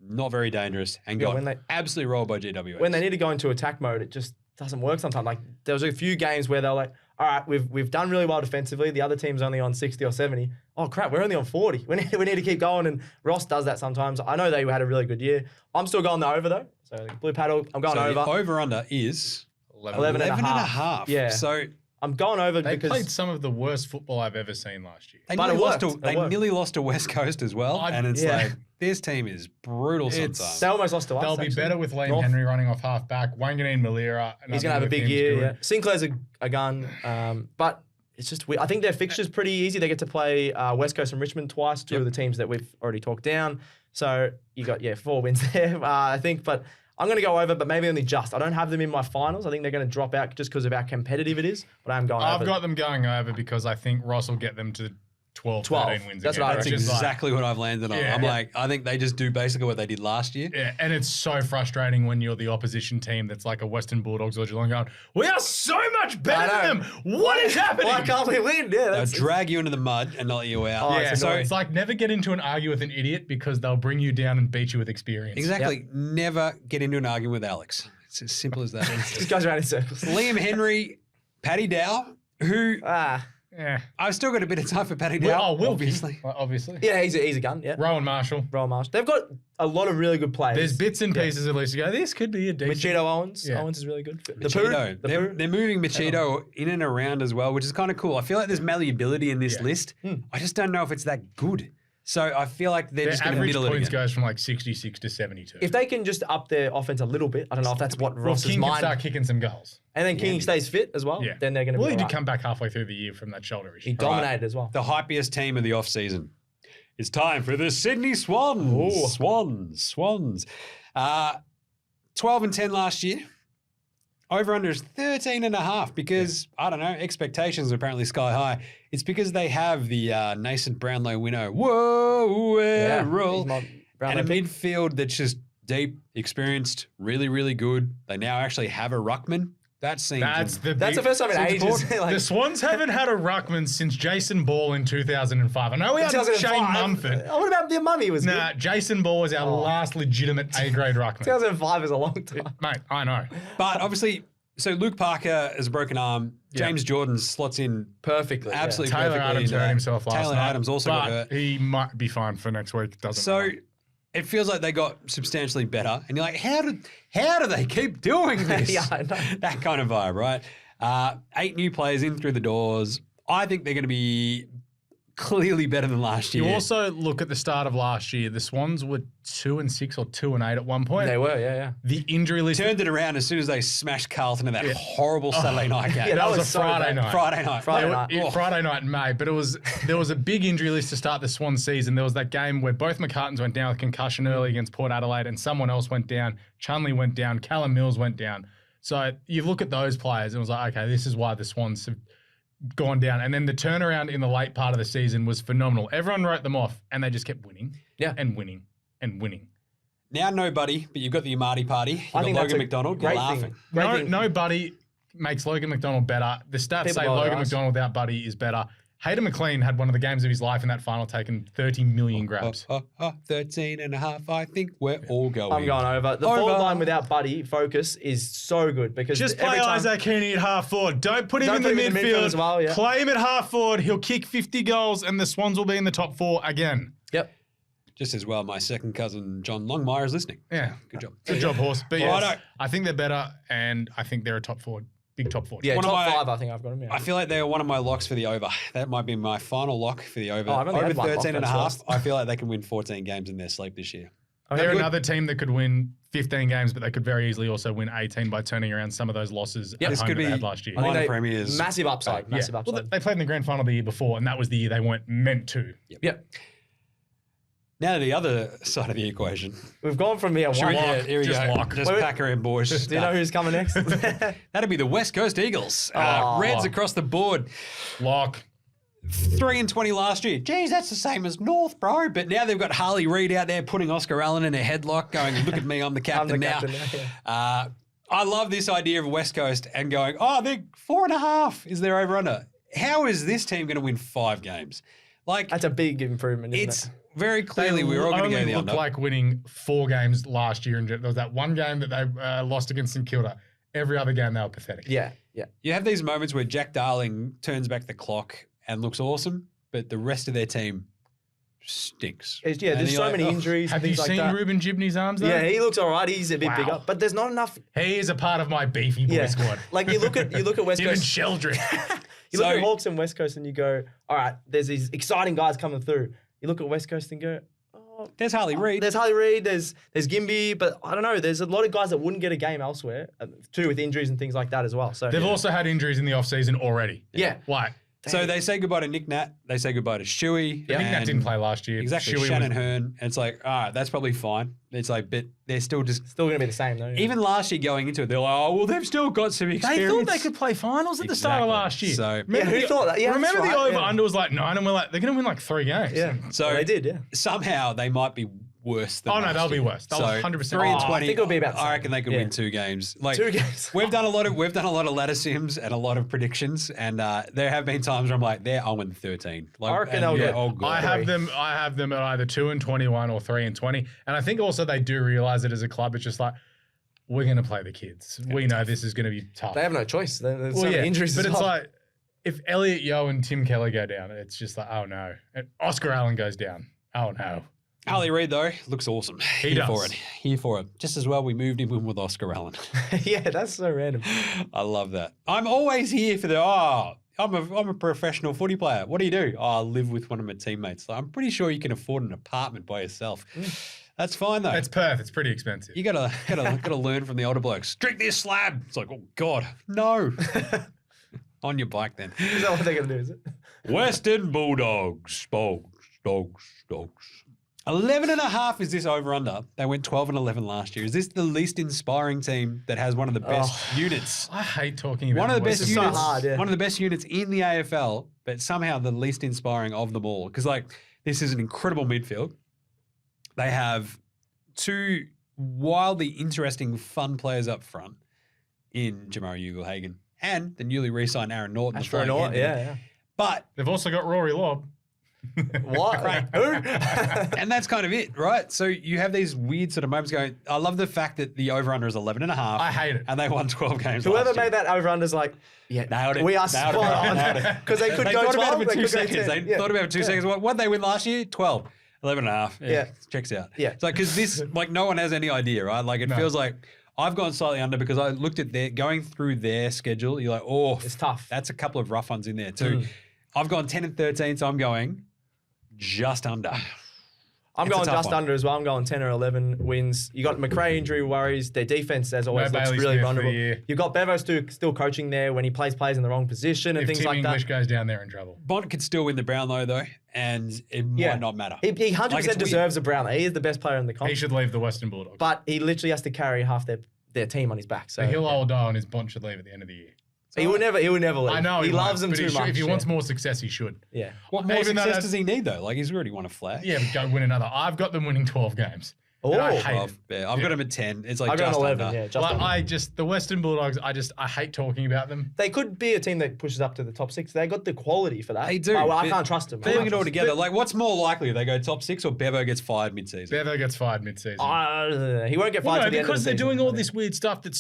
[SPEAKER 1] not very dangerous, and
[SPEAKER 3] Yeah,
[SPEAKER 1] got
[SPEAKER 3] when they-
[SPEAKER 1] absolutely rolled by GWS.
[SPEAKER 3] When they need to go into attack mode, it just doesn't work sometimes. Like there was a few games where they're like, all right, we've done really well defensively. The other team's only on 60 or 70. Oh crap, we're only on 40. We need to keep going. And Ross does that sometimes. I know they had a really good year. I'm still going the over though. So blue paddle, I'm going
[SPEAKER 1] so
[SPEAKER 3] over.
[SPEAKER 1] the over-under is
[SPEAKER 3] 11 and a
[SPEAKER 1] 11 and a
[SPEAKER 3] half.
[SPEAKER 1] half.
[SPEAKER 3] Yeah.
[SPEAKER 1] So
[SPEAKER 3] I'm going over
[SPEAKER 2] They
[SPEAKER 3] because
[SPEAKER 2] played some of the worst football I've ever seen last year.
[SPEAKER 1] they
[SPEAKER 3] But
[SPEAKER 1] nearly
[SPEAKER 3] it
[SPEAKER 1] lost
[SPEAKER 3] worked.
[SPEAKER 1] to,
[SPEAKER 3] It
[SPEAKER 1] they
[SPEAKER 3] worked.
[SPEAKER 1] nearly lost to West Coast as well. And it's
[SPEAKER 3] yeah.
[SPEAKER 1] like, this team is brutal
[SPEAKER 2] It's-
[SPEAKER 1] sometimes.
[SPEAKER 3] they almost lost to us.
[SPEAKER 2] They'll be
[SPEAKER 3] actually.
[SPEAKER 2] better with Liam
[SPEAKER 3] North.
[SPEAKER 2] Henry running off half back. Wanganeen Malira.
[SPEAKER 3] He's going to have a big year. Yeah. Sinclair's a gun. But it's just weird. I think their fixture's pretty easy. They get to play West Coast and Richmond twice, two of the teams that we've already talked down. So you got, 4 wins there, I think. But I'm going to go over, but maybe only just. I don't have them in my finals. I think they're going to drop out just because of how competitive it is. But I am going
[SPEAKER 2] I've
[SPEAKER 3] over.
[SPEAKER 2] got them going over because I think Ross will get them to 12, 13 wins
[SPEAKER 3] That's
[SPEAKER 2] again.
[SPEAKER 3] what I
[SPEAKER 1] That's
[SPEAKER 3] reckon.
[SPEAKER 2] Just like-
[SPEAKER 1] exactly what I've landed on.
[SPEAKER 2] Yeah.
[SPEAKER 1] I'm
[SPEAKER 2] Yeah.
[SPEAKER 1] like, I think they just do basically what they did last year.
[SPEAKER 2] Yeah, and it's so frustrating when you're the opposition team that's like a Western Bulldogs or Geelong going, we are so much better
[SPEAKER 3] I
[SPEAKER 2] than
[SPEAKER 3] know.
[SPEAKER 2] them. What is happening?
[SPEAKER 3] Why can't we win? Yeah,
[SPEAKER 1] They'll
[SPEAKER 3] that's
[SPEAKER 1] drag you into the mud and not let you out.
[SPEAKER 3] Oh,
[SPEAKER 2] Yeah,
[SPEAKER 3] it's
[SPEAKER 2] so
[SPEAKER 3] annoying.
[SPEAKER 2] it's like never get into an argument with an idiot because they'll bring you down and beat you with experience.
[SPEAKER 1] Exactly. Never get into an argument with Alex. It's as simple as that.
[SPEAKER 3] just goes around in circles.
[SPEAKER 1] Liam Henry, Paddy Dow, who I've still got a bit of time for Paddy
[SPEAKER 2] Well,
[SPEAKER 1] Dow,
[SPEAKER 2] Wilkie,
[SPEAKER 1] obviously.
[SPEAKER 2] obviously.
[SPEAKER 3] Yeah, he's a gun. Yeah.
[SPEAKER 2] Rowan Marshall.
[SPEAKER 3] Rowan Marsh. They've got a lot of really good players.
[SPEAKER 2] There's bits and pieces at least you go, this could be a decent.
[SPEAKER 3] Machito Owens.
[SPEAKER 2] Yeah.
[SPEAKER 3] Owens is really good.
[SPEAKER 1] Machito. They're moving Machito in and around as well, which is kind of cool. I feel like there's malleability in this list. I just don't know if it's that good. So I feel like they're
[SPEAKER 2] Their
[SPEAKER 1] just going to
[SPEAKER 2] average
[SPEAKER 1] middle it
[SPEAKER 2] points
[SPEAKER 1] again.
[SPEAKER 2] goes from like 66 to 72.
[SPEAKER 3] If they can just up their offense a little bit, I don't know if that's what
[SPEAKER 2] well,
[SPEAKER 3] Ross's
[SPEAKER 2] King can
[SPEAKER 3] mind.
[SPEAKER 2] start kicking some goals.
[SPEAKER 3] And then King stays fit as well.
[SPEAKER 2] Yeah.
[SPEAKER 3] Then they're going to
[SPEAKER 2] Well,
[SPEAKER 3] be
[SPEAKER 2] he
[SPEAKER 3] all
[SPEAKER 2] did
[SPEAKER 3] right.
[SPEAKER 2] come back halfway through the year from that shoulder issue.
[SPEAKER 3] He dominated as well.
[SPEAKER 1] The hypiest team of the off-season. It's time for the Sydney Swans.
[SPEAKER 3] Ooh.
[SPEAKER 1] Swans. 12 and 10 last year. Over-under is 13.5 because, I don't know, expectations are apparently sky high. It's because they have the nascent Brownlow winner, Whoa, Errol,
[SPEAKER 3] he's my
[SPEAKER 1] and
[SPEAKER 3] Brownlow
[SPEAKER 1] a
[SPEAKER 3] pick.
[SPEAKER 1] midfield that's just deep, experienced, really, really good. They now actually have a ruckman. That seems...
[SPEAKER 2] That's the
[SPEAKER 3] first time in
[SPEAKER 2] Seems
[SPEAKER 3] ages.
[SPEAKER 2] important.
[SPEAKER 3] Like-
[SPEAKER 2] the Swans haven't had a ruckman since Jason Ball in 2005. I know we had
[SPEAKER 3] 2005.
[SPEAKER 2] Shane Mumford.
[SPEAKER 3] Oh, what about their mummy? Was
[SPEAKER 2] Nah,
[SPEAKER 3] good.
[SPEAKER 2] Jason Ball was our last legitimate A-grade ruckman.
[SPEAKER 3] 2005 is a long time.
[SPEAKER 2] Mate, I know.
[SPEAKER 1] But obviously, so Luke Parker has a broken arm.
[SPEAKER 2] Yeah.
[SPEAKER 1] James Jordan slots in
[SPEAKER 3] Perfectly. yeah.
[SPEAKER 1] absolutely
[SPEAKER 2] Taylor
[SPEAKER 1] perfectly
[SPEAKER 2] Adams
[SPEAKER 1] into
[SPEAKER 2] hurt
[SPEAKER 1] that.
[SPEAKER 2] himself last
[SPEAKER 1] Taylor
[SPEAKER 2] night.
[SPEAKER 1] Adams also
[SPEAKER 2] but
[SPEAKER 1] got hurt.
[SPEAKER 2] he might be fine for next week. Doesn't
[SPEAKER 1] So
[SPEAKER 2] matter.
[SPEAKER 1] it feels like they got substantially better. And you're like, how do they keep doing this?
[SPEAKER 3] Yeah, I know.
[SPEAKER 1] That kind of vibe, right? 8 new players in through the doors. I think they're going to be clearly better than last year.
[SPEAKER 2] You also look at the start of last year. The Swans were 2-6 or 2-8 at one point.
[SPEAKER 3] They were, yeah.
[SPEAKER 2] The injury list.
[SPEAKER 1] turned it around as soon as they smashed Carlton in that horrible Saturday night game.
[SPEAKER 3] Yeah,
[SPEAKER 2] that was a
[SPEAKER 3] was so
[SPEAKER 2] Friday
[SPEAKER 3] bad.
[SPEAKER 2] night.
[SPEAKER 1] Friday night.
[SPEAKER 3] Friday
[SPEAKER 2] It
[SPEAKER 3] night.
[SPEAKER 2] was- Friday night in May, but there was a big injury list to start the Swan season. There was that game where both McCartans went down with concussion early against Port Adelaide, and someone else went down. Chunley went down. Callum Mills went down. So you look at those players and it was like, okay, this is why the Swans have gone down. And then the turnaround in the late part of the season was phenomenal. Everyone wrote them off, and they just kept winning, and winning, and winning.
[SPEAKER 1] Now nobody, but you've got the Amati party. You've got
[SPEAKER 3] think that's
[SPEAKER 1] Logan
[SPEAKER 3] a
[SPEAKER 1] McDonald. You're
[SPEAKER 3] great
[SPEAKER 1] laughing.
[SPEAKER 3] thing. Great thing.
[SPEAKER 2] Nobody makes Logan McDonald better. The stats
[SPEAKER 3] People
[SPEAKER 2] say
[SPEAKER 3] roll their
[SPEAKER 2] Logan
[SPEAKER 3] eyes.
[SPEAKER 2] McDonald without Buddy is better. Hayden McLean had one of the games of his life in that final, taking 30 million grabs.
[SPEAKER 1] 13.5. I think we're all going.
[SPEAKER 3] I'm going over. The forward line without Buddy focus is so good because
[SPEAKER 2] Just
[SPEAKER 3] every
[SPEAKER 2] play
[SPEAKER 3] time,
[SPEAKER 2] Isaac Heaney at half forward. Don't put him
[SPEAKER 3] Don't
[SPEAKER 2] in the
[SPEAKER 3] put him in the midfield
[SPEAKER 2] midfield.
[SPEAKER 3] as well, yeah.
[SPEAKER 2] Play him at half forward. He'll kick 50 goals, and the Swans will be in the top 4 again.
[SPEAKER 3] Yep.
[SPEAKER 1] Just as well, my second cousin John Longmire is listening.
[SPEAKER 2] Yeah.
[SPEAKER 1] Good job.
[SPEAKER 2] Good job, horse. But
[SPEAKER 1] Righto.
[SPEAKER 2] yes, I think they're better, and I think they're a top 4. Big top 4.
[SPEAKER 3] Yeah,
[SPEAKER 1] One of
[SPEAKER 3] top
[SPEAKER 1] my-
[SPEAKER 3] 5 I think I've got him. Yeah.
[SPEAKER 1] I feel like they're one of my locks for the over. That might be my final lock for the over.
[SPEAKER 3] Oh, I've only
[SPEAKER 1] Over
[SPEAKER 3] had one lock,
[SPEAKER 1] 13 and a
[SPEAKER 3] that's
[SPEAKER 1] half.
[SPEAKER 3] worse.
[SPEAKER 1] I feel like they can win 14 games in their sleep this year.
[SPEAKER 2] They're
[SPEAKER 1] good.
[SPEAKER 2] another team that could win 15 games, but they could very easily also win 18 by turning around some of those losses at
[SPEAKER 1] This
[SPEAKER 2] home
[SPEAKER 1] could
[SPEAKER 2] that they
[SPEAKER 1] be
[SPEAKER 2] had last year.
[SPEAKER 3] I think
[SPEAKER 1] minor
[SPEAKER 3] they-
[SPEAKER 1] premiers.
[SPEAKER 3] Massive upside.
[SPEAKER 2] Yeah.
[SPEAKER 3] Massive
[SPEAKER 2] Well,
[SPEAKER 3] upside.
[SPEAKER 2] they played in the grand final the year before, and that was the year they weren't meant to.
[SPEAKER 3] Yep.
[SPEAKER 1] Now to the other side of the equation.
[SPEAKER 3] We've gone from here.
[SPEAKER 1] Should we-
[SPEAKER 3] One.
[SPEAKER 2] Lock.
[SPEAKER 1] yeah, here we
[SPEAKER 2] Just
[SPEAKER 1] go.
[SPEAKER 2] lock.
[SPEAKER 1] Just
[SPEAKER 3] Wait,
[SPEAKER 1] pack her in, boys.
[SPEAKER 3] Do you know who's coming next?
[SPEAKER 1] That'd be the West Coast Eagles.
[SPEAKER 3] Oh.
[SPEAKER 1] Reds across the board.
[SPEAKER 2] Lock.
[SPEAKER 1] 3-20 last year. Geez, that's the same as North, bro. But now they've got Harley Reid out there putting Oscar Allen in a headlock, going, "Look at me, I'm the captain
[SPEAKER 3] the
[SPEAKER 1] now."
[SPEAKER 3] captain now,
[SPEAKER 1] I love this idea of West Coast and going, "Oh, they're 4.5 is their over under." How is this team going to win 5 games? Like,
[SPEAKER 3] That's a big improvement, isn't
[SPEAKER 1] it's
[SPEAKER 3] it?
[SPEAKER 1] very clearly we were all going to go
[SPEAKER 2] only
[SPEAKER 1] the
[SPEAKER 2] looked
[SPEAKER 1] under.
[SPEAKER 2] like winning 4 games last year. And there was that one game that they lost against St Kilda. Every other game they were pathetic.
[SPEAKER 3] Yeah, yeah.
[SPEAKER 1] You have these moments where Jack Darling turns back the clock and looks awesome, but the rest of their team stinks.
[SPEAKER 3] Yeah,
[SPEAKER 1] And
[SPEAKER 3] there's
[SPEAKER 1] you're
[SPEAKER 3] so
[SPEAKER 1] like,
[SPEAKER 3] many
[SPEAKER 1] "Oh."
[SPEAKER 3] injuries and
[SPEAKER 2] Have you
[SPEAKER 3] things like
[SPEAKER 2] seen
[SPEAKER 3] that.
[SPEAKER 2] Ruben Gibney's arms though?
[SPEAKER 3] Yeah, he looks all right. He's a bit
[SPEAKER 2] Wow.
[SPEAKER 3] bigger, but there's not enough.
[SPEAKER 2] He is a part of my beefy boy
[SPEAKER 3] Yeah,
[SPEAKER 2] squad.
[SPEAKER 3] like you look at West
[SPEAKER 2] Him and
[SPEAKER 3] Coast.
[SPEAKER 2] Sheldrick.
[SPEAKER 3] You look
[SPEAKER 1] So-
[SPEAKER 3] at Hawks and West Coast, and you go, all right. There's these exciting guys coming through. You look at West Coast and go, oh,
[SPEAKER 1] There's Harley Reid.
[SPEAKER 3] there's Harley Reid, there's Gimby, but I don't know. There's a lot of guys that wouldn't get a game elsewhere, too, with injuries and things like that as well. So
[SPEAKER 2] They've also had injuries in the offseason already.
[SPEAKER 3] yeah.
[SPEAKER 2] Like,
[SPEAKER 1] So they say goodbye to Nick Nat. They say goodbye to Shuey.
[SPEAKER 2] I think that
[SPEAKER 1] and-
[SPEAKER 2] didn't play last year.
[SPEAKER 1] Exactly.
[SPEAKER 2] Shuey
[SPEAKER 1] Shannon
[SPEAKER 2] was-
[SPEAKER 1] Hearn. And it's like, all right, that's probably fine. It's like, but they're still just.
[SPEAKER 3] Still going to be the same though. Yeah.
[SPEAKER 1] Even last year going into it, they're like, oh, well, they've still got some
[SPEAKER 2] They
[SPEAKER 1] experience.
[SPEAKER 2] thought they could play finals at the start of
[SPEAKER 1] Exactly.
[SPEAKER 2] last year.
[SPEAKER 1] So-
[SPEAKER 2] Remember
[SPEAKER 3] Yeah, who thought that? Yeah, that's
[SPEAKER 2] remember the
[SPEAKER 3] right, yeah.
[SPEAKER 2] over-under was like 9, and we're like, they're going to win like 3 games.
[SPEAKER 3] yeah.
[SPEAKER 1] So
[SPEAKER 3] they did. Yeah.
[SPEAKER 1] somehow they might be worse than
[SPEAKER 2] Oh, no,
[SPEAKER 1] last
[SPEAKER 2] they'll be
[SPEAKER 1] year.
[SPEAKER 2] worse. They'll
[SPEAKER 1] So
[SPEAKER 2] 100%
[SPEAKER 1] 3 and
[SPEAKER 3] Oh, I
[SPEAKER 1] 20.
[SPEAKER 3] think it'll be about the
[SPEAKER 1] I
[SPEAKER 3] same.
[SPEAKER 1] reckon they could
[SPEAKER 3] Yeah.
[SPEAKER 1] win 2 games. Like
[SPEAKER 3] 2 games.
[SPEAKER 1] we've done a lot of ladder sims and a lot of predictions, and there have been times where I'm like, they're 0-13. Like,
[SPEAKER 3] I reckon
[SPEAKER 1] and
[SPEAKER 3] they'll
[SPEAKER 1] yeah,
[SPEAKER 3] get-
[SPEAKER 1] oh god.
[SPEAKER 2] I have them at either 2-21 or 3-20. And I think also they do realize it as a club. It's just like, we're going to play the kids. We know this is going to be tough.
[SPEAKER 3] They have no choice. There's so
[SPEAKER 2] Well,
[SPEAKER 3] many
[SPEAKER 2] yeah,
[SPEAKER 3] injuries
[SPEAKER 2] but
[SPEAKER 3] as
[SPEAKER 2] it's
[SPEAKER 3] well.
[SPEAKER 2] like if Elliot Yeo and Tim Keller go down, it's just like, oh no. And Oscar Allen goes down. Oh no.
[SPEAKER 1] Ali Reid, though, looks awesome.
[SPEAKER 2] He
[SPEAKER 1] Here
[SPEAKER 2] does.
[SPEAKER 1] for it. Here for it. Just as well we moved him in with Oscar Allen.
[SPEAKER 3] Yeah, that's so random.
[SPEAKER 1] I love that. I'm always here for I'm a professional footy player. What do you do? Oh, I live with one of my teammates. I'm pretty sure you can afford an apartment by yourself. That's fine though.
[SPEAKER 2] That's Perth. It's pretty expensive.
[SPEAKER 1] You gotta learn from the older blokes. Drink this slab. It's like, oh God, no. On your bike then.
[SPEAKER 3] Is that what they're going to do, is it?
[SPEAKER 1] Western Bulldogs. Dogs. 11.5 is this over under. They went 12-11 last year. Is this the least inspiring team that has one of the best units?
[SPEAKER 2] I hate talking about
[SPEAKER 1] One of the best
[SPEAKER 3] It's so
[SPEAKER 1] units.
[SPEAKER 3] hard, yeah.
[SPEAKER 1] One of the best units in the AFL, but somehow the least inspiring of them all. Because this is an incredible midfield. They have two wildly interesting, fun players up front in Jamari Ugle-Hagan and the newly re-signed Aaron Norton. the
[SPEAKER 3] Astro
[SPEAKER 1] flying
[SPEAKER 3] Norton,
[SPEAKER 1] Anthony.
[SPEAKER 3] yeah.
[SPEAKER 1] But
[SPEAKER 2] They've also got Rory Lobb.
[SPEAKER 3] What? Who?
[SPEAKER 1] and that's kind of it, right? So you have these weird sort of moments going. I love the fact that the over-under is 11.5.
[SPEAKER 2] I hate it.
[SPEAKER 1] And they won 12 games.
[SPEAKER 3] Whoever
[SPEAKER 1] last year.
[SPEAKER 3] made that over-under's like, yeah,
[SPEAKER 1] Nailed it.
[SPEAKER 3] we are
[SPEAKER 1] Nailed it,
[SPEAKER 3] spot
[SPEAKER 1] nailed
[SPEAKER 3] on.
[SPEAKER 1] it.
[SPEAKER 3] Because they could
[SPEAKER 1] They
[SPEAKER 3] go
[SPEAKER 1] thought
[SPEAKER 3] 12,
[SPEAKER 1] about it for
[SPEAKER 3] they
[SPEAKER 1] 2
[SPEAKER 3] could go
[SPEAKER 1] seconds.
[SPEAKER 3] 10.
[SPEAKER 1] They
[SPEAKER 3] Yeah.
[SPEAKER 1] thought about it for 2 seconds. What did they win last year? 12. 11.5.
[SPEAKER 3] Yeah.
[SPEAKER 1] Checks out.
[SPEAKER 3] Yeah.
[SPEAKER 1] It's like, because this, no one has any idea, right? Like, it
[SPEAKER 2] No.
[SPEAKER 1] feels like I've gone slightly under because I looked at going through their schedule. You're like, oh,
[SPEAKER 3] It's tough.
[SPEAKER 1] that's a couple of rough ones in there too. I've gone 10 and 13, so I'm going just under.
[SPEAKER 3] I'm
[SPEAKER 1] It's a
[SPEAKER 3] going
[SPEAKER 1] tough
[SPEAKER 3] just
[SPEAKER 1] one.
[SPEAKER 3] under as well. I'm going 10 or 11 wins. You got McRae injury worries. Their defense, as always, looks
[SPEAKER 2] Bailey
[SPEAKER 3] really
[SPEAKER 2] Smith for
[SPEAKER 3] vulnerable.
[SPEAKER 2] the year.
[SPEAKER 3] You've got Bevo still coaching there when he plays in the wrong position and
[SPEAKER 2] If
[SPEAKER 3] things
[SPEAKER 2] Tim
[SPEAKER 3] like
[SPEAKER 2] English
[SPEAKER 3] that.
[SPEAKER 2] goes down, they're in trouble.
[SPEAKER 1] Bont could still win the Brownlow though, and it
[SPEAKER 3] Yeah.
[SPEAKER 1] might not matter.
[SPEAKER 3] He 100%
[SPEAKER 1] Like, it's
[SPEAKER 3] deserves a Brownlow. He is the best player in the comp.
[SPEAKER 2] He should leave the Western Bulldogs.
[SPEAKER 3] But he literally has to carry half their team on his back. So
[SPEAKER 2] So he'll all die on his Bont should leave at the end of the year.
[SPEAKER 3] he will never leave.
[SPEAKER 2] I know
[SPEAKER 3] he
[SPEAKER 2] won't,
[SPEAKER 3] loves them
[SPEAKER 2] but
[SPEAKER 3] too
[SPEAKER 2] he should-
[SPEAKER 3] much.
[SPEAKER 2] If he
[SPEAKER 3] yeah.
[SPEAKER 2] wants more success, he should.
[SPEAKER 3] Yeah.
[SPEAKER 1] What more
[SPEAKER 2] Even though
[SPEAKER 1] success
[SPEAKER 2] that's-
[SPEAKER 1] does he need though? Like he's already won a flag.
[SPEAKER 2] Yeah, but go win another. I've got them winning 12 games.
[SPEAKER 3] Oh,
[SPEAKER 2] And I hate
[SPEAKER 1] Well,
[SPEAKER 2] it.
[SPEAKER 1] yeah, I've got him at 10. It's like
[SPEAKER 3] I got
[SPEAKER 1] just
[SPEAKER 3] 11.
[SPEAKER 1] under.
[SPEAKER 3] Yeah, just
[SPEAKER 2] Like,
[SPEAKER 3] under.
[SPEAKER 2] the Western Bulldogs, I hate talking about them.
[SPEAKER 3] They could be a team that pushes up to the top 6. They got the quality for that.
[SPEAKER 1] They do.
[SPEAKER 3] But I
[SPEAKER 1] but
[SPEAKER 3] can't trust them.
[SPEAKER 1] Pulling it all together, like what's more likely? They go top 6 or Bevo gets fired mid-season?
[SPEAKER 2] Bevo gets fired mid-season.
[SPEAKER 3] He won't get
[SPEAKER 2] Well,
[SPEAKER 3] fired
[SPEAKER 2] no,
[SPEAKER 3] to the end of
[SPEAKER 2] because
[SPEAKER 3] the
[SPEAKER 2] they're
[SPEAKER 3] season.
[SPEAKER 2] doing all this weird stuff that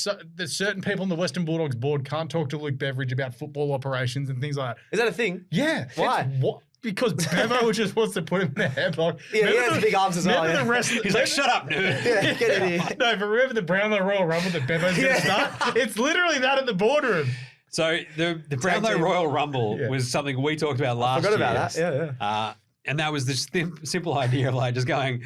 [SPEAKER 2] certain people on the Western Bulldogs board can't talk to Luke Beveridge about football operations and things like that.
[SPEAKER 3] Is that a thing?
[SPEAKER 2] Yeah.
[SPEAKER 3] Why?
[SPEAKER 2] What? Because Bevo just wants to put him in the headlock.
[SPEAKER 3] Yeah, he has big arms as well.
[SPEAKER 2] Remember
[SPEAKER 3] Yeah.
[SPEAKER 2] the wrestler?
[SPEAKER 1] He's like, shut up, nerd.
[SPEAKER 3] Yeah, get in here.
[SPEAKER 2] No, but remember the Brownlow Royal Rumble that Bevo's going to start? It's literally that at the boardroom.
[SPEAKER 1] So the Brownlow
[SPEAKER 3] team.
[SPEAKER 1] Royal Rumble
[SPEAKER 2] Yeah.
[SPEAKER 1] was something we talked about last year.
[SPEAKER 3] Forgot about that. Yeah, yeah.
[SPEAKER 1] And that was this simple idea of like just going,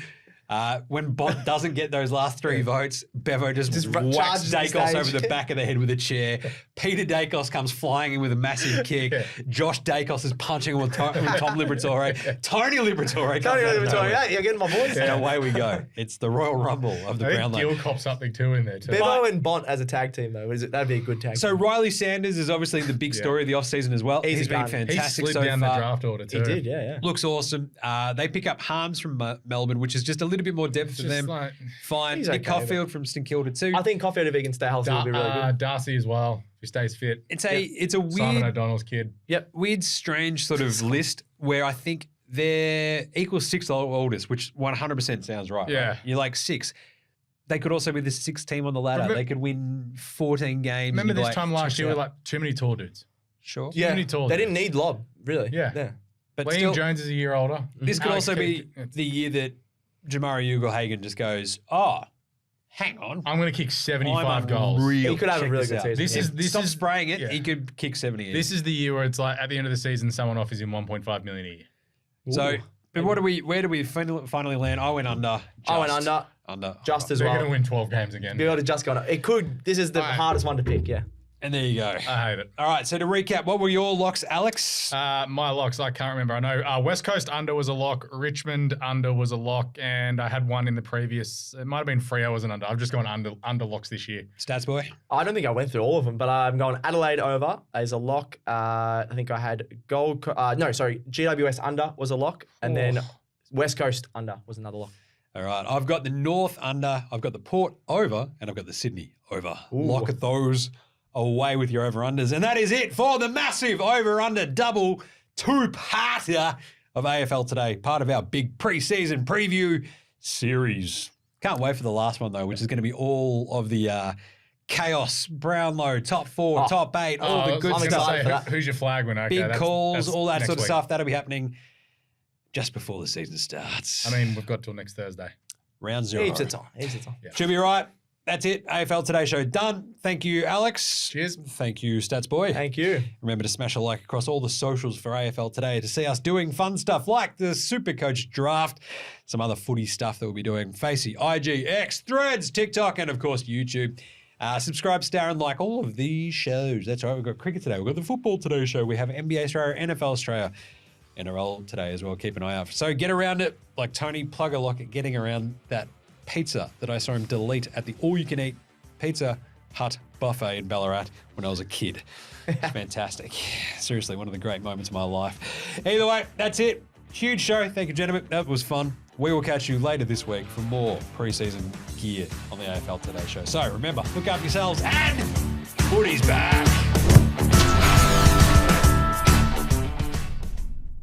[SPEAKER 1] when Bont doesn't get those last 3 votes, Bevo just whacks
[SPEAKER 3] charges the
[SPEAKER 1] Dacos
[SPEAKER 3] stage.
[SPEAKER 1] over the back of the head with a chair. Peter Dacos comes flying in with a massive kick.
[SPEAKER 2] Yeah.
[SPEAKER 1] Josh Dacos is punching with Tom Liberatore. Tony Liberatore comes
[SPEAKER 3] Tony
[SPEAKER 1] out of
[SPEAKER 3] Liberatore,
[SPEAKER 1] nowhere.
[SPEAKER 3] yeah, you're getting my voice.
[SPEAKER 1] And away we go. It's the Royal Rumble of the
[SPEAKER 2] I think
[SPEAKER 1] Brownlow.
[SPEAKER 2] Gil copped something too in there too.
[SPEAKER 3] Bevo and Bont as a tag team, though. That'd be a good tag
[SPEAKER 1] So
[SPEAKER 3] team.
[SPEAKER 1] Riley Sanders is obviously the big story of the offseason as well.
[SPEAKER 3] Easy
[SPEAKER 1] He's been
[SPEAKER 3] gun.
[SPEAKER 2] He
[SPEAKER 1] fantastic
[SPEAKER 2] slid
[SPEAKER 1] so
[SPEAKER 2] down
[SPEAKER 1] far.
[SPEAKER 2] the draft order too.
[SPEAKER 3] He did, yeah.
[SPEAKER 1] Looks awesome. They pick up Harms from Melbourne, which is just a little bit more depth for
[SPEAKER 2] Just
[SPEAKER 1] them.
[SPEAKER 2] like
[SPEAKER 1] Fine.
[SPEAKER 3] He's
[SPEAKER 1] Nick
[SPEAKER 3] okay,
[SPEAKER 1] Caulfield from St Kilda too.
[SPEAKER 3] I think Coffee if he can stay healthy will be really good.
[SPEAKER 2] Darcy as well, if he stays fit.
[SPEAKER 1] It's a
[SPEAKER 2] Simon
[SPEAKER 1] weird,
[SPEAKER 2] O'Donnell's kid.
[SPEAKER 1] weird, strange sort of list where I think they're equals 6th oldest, which 100% sounds right.
[SPEAKER 2] Yeah.
[SPEAKER 1] Right? You're like 6. They could also be the 6th team on the ladder.
[SPEAKER 2] Remember-
[SPEAKER 1] they could win 14 games.
[SPEAKER 2] Remember
[SPEAKER 1] You'd be
[SPEAKER 2] this
[SPEAKER 1] like,
[SPEAKER 2] time last
[SPEAKER 1] checks
[SPEAKER 2] year, we
[SPEAKER 1] out.
[SPEAKER 2] were like too many tall dudes.
[SPEAKER 1] Sure.
[SPEAKER 3] Yeah,
[SPEAKER 2] many tall
[SPEAKER 3] they
[SPEAKER 2] dudes.
[SPEAKER 3] didn't need Lob, really.
[SPEAKER 2] Yeah.
[SPEAKER 1] But
[SPEAKER 2] Liam
[SPEAKER 1] still,
[SPEAKER 2] Jones is a year older.
[SPEAKER 1] this could
[SPEAKER 2] Alex
[SPEAKER 1] also be
[SPEAKER 2] Keith-
[SPEAKER 1] the year that Jamari Ugle-Hagan just goes, oh, hang on.
[SPEAKER 2] I'm going to kick 75
[SPEAKER 1] I'm
[SPEAKER 2] goals.
[SPEAKER 1] unreal.
[SPEAKER 3] He could have a
[SPEAKER 1] Check
[SPEAKER 3] really
[SPEAKER 1] this
[SPEAKER 3] good
[SPEAKER 1] out.
[SPEAKER 3] season.
[SPEAKER 1] Stop spraying it.
[SPEAKER 2] yeah.
[SPEAKER 1] He could kick 70 in.
[SPEAKER 2] This is the year where it's like at the end of the season, someone offers him 1.5 million a year.
[SPEAKER 1] So,
[SPEAKER 3] Ooh.
[SPEAKER 1] but where do we finally land? I went under.
[SPEAKER 3] I went
[SPEAKER 1] just
[SPEAKER 3] under. Just as
[SPEAKER 2] They're going
[SPEAKER 3] well.
[SPEAKER 2] to win 12 games again.
[SPEAKER 3] Be able to just go on. It could. This is the
[SPEAKER 2] Alright.
[SPEAKER 3] hardest one to pick, yeah.
[SPEAKER 1] And there you go.
[SPEAKER 2] I hate it.
[SPEAKER 1] All right. So to recap, what were your locks, Alex?
[SPEAKER 2] My locks, I can't remember. I know West Coast under was a lock, Richmond under was a lock, and I had one in the previous. It might have been Freo was an under. I've just gone under locks this year.
[SPEAKER 1] Stats boy.
[SPEAKER 3] I don't think I went through all of them, but I'm going Adelaide over as a lock. I think I had GWS under was a lock, and then West Coast under was another lock.
[SPEAKER 1] All right. I've got the North under. I've got the Port over, and I've got the Sydney over. Lock at those away with your over-unders. And that is it for the massive over-under double two-parter of AFL Today, part of our big pre-season preview series. Can't wait for the last one, though, which is going to be all of the chaos, Brownlow, top 4,
[SPEAKER 3] Oh.
[SPEAKER 1] top 8, all the good
[SPEAKER 3] I'm
[SPEAKER 1] stuff.
[SPEAKER 3] excited for that.
[SPEAKER 2] Who's your flag winner? Okay,
[SPEAKER 1] Big calls,
[SPEAKER 2] that's
[SPEAKER 1] all that
[SPEAKER 2] next
[SPEAKER 1] sort of
[SPEAKER 2] week.
[SPEAKER 1] stuff. That'll be happening just before the season starts.
[SPEAKER 2] I mean, we've got till next Thursday.
[SPEAKER 1] round 0.
[SPEAKER 3] Heaps of time. Heaps of time.
[SPEAKER 2] Yeah.
[SPEAKER 1] Should be right. That's it. AFL Today Show done. Thank you, Alex.
[SPEAKER 2] Cheers.
[SPEAKER 1] Thank you, Stats Boy.
[SPEAKER 3] Thank you.
[SPEAKER 1] Remember to smash a like across all the socials for AFL Today to see us doing fun stuff like the Supercoach draft, some other footy stuff that we'll be doing. Facey, IG, X, Threads, TikTok, and of course YouTube. Subscribe, star, and like all of these shows. That's right. We've got cricket today. We've got the Football Today Show. We have NBA Australia, NFL Australia, NRL today as well. Keep an eye out. So get around it like Tony Plugger getting around that pizza that I saw him delete at the all-you-can-eat Pizza Hut buffet in Ballarat when I was a kid. Fantastic. Seriously, one of the great moments of my life. Either way, that's it. Huge show. Thank you, gentlemen. That was fun. We will catch you later this week for more preseason gear on the AFL Today Show. So remember, look after yourselves and footy's back.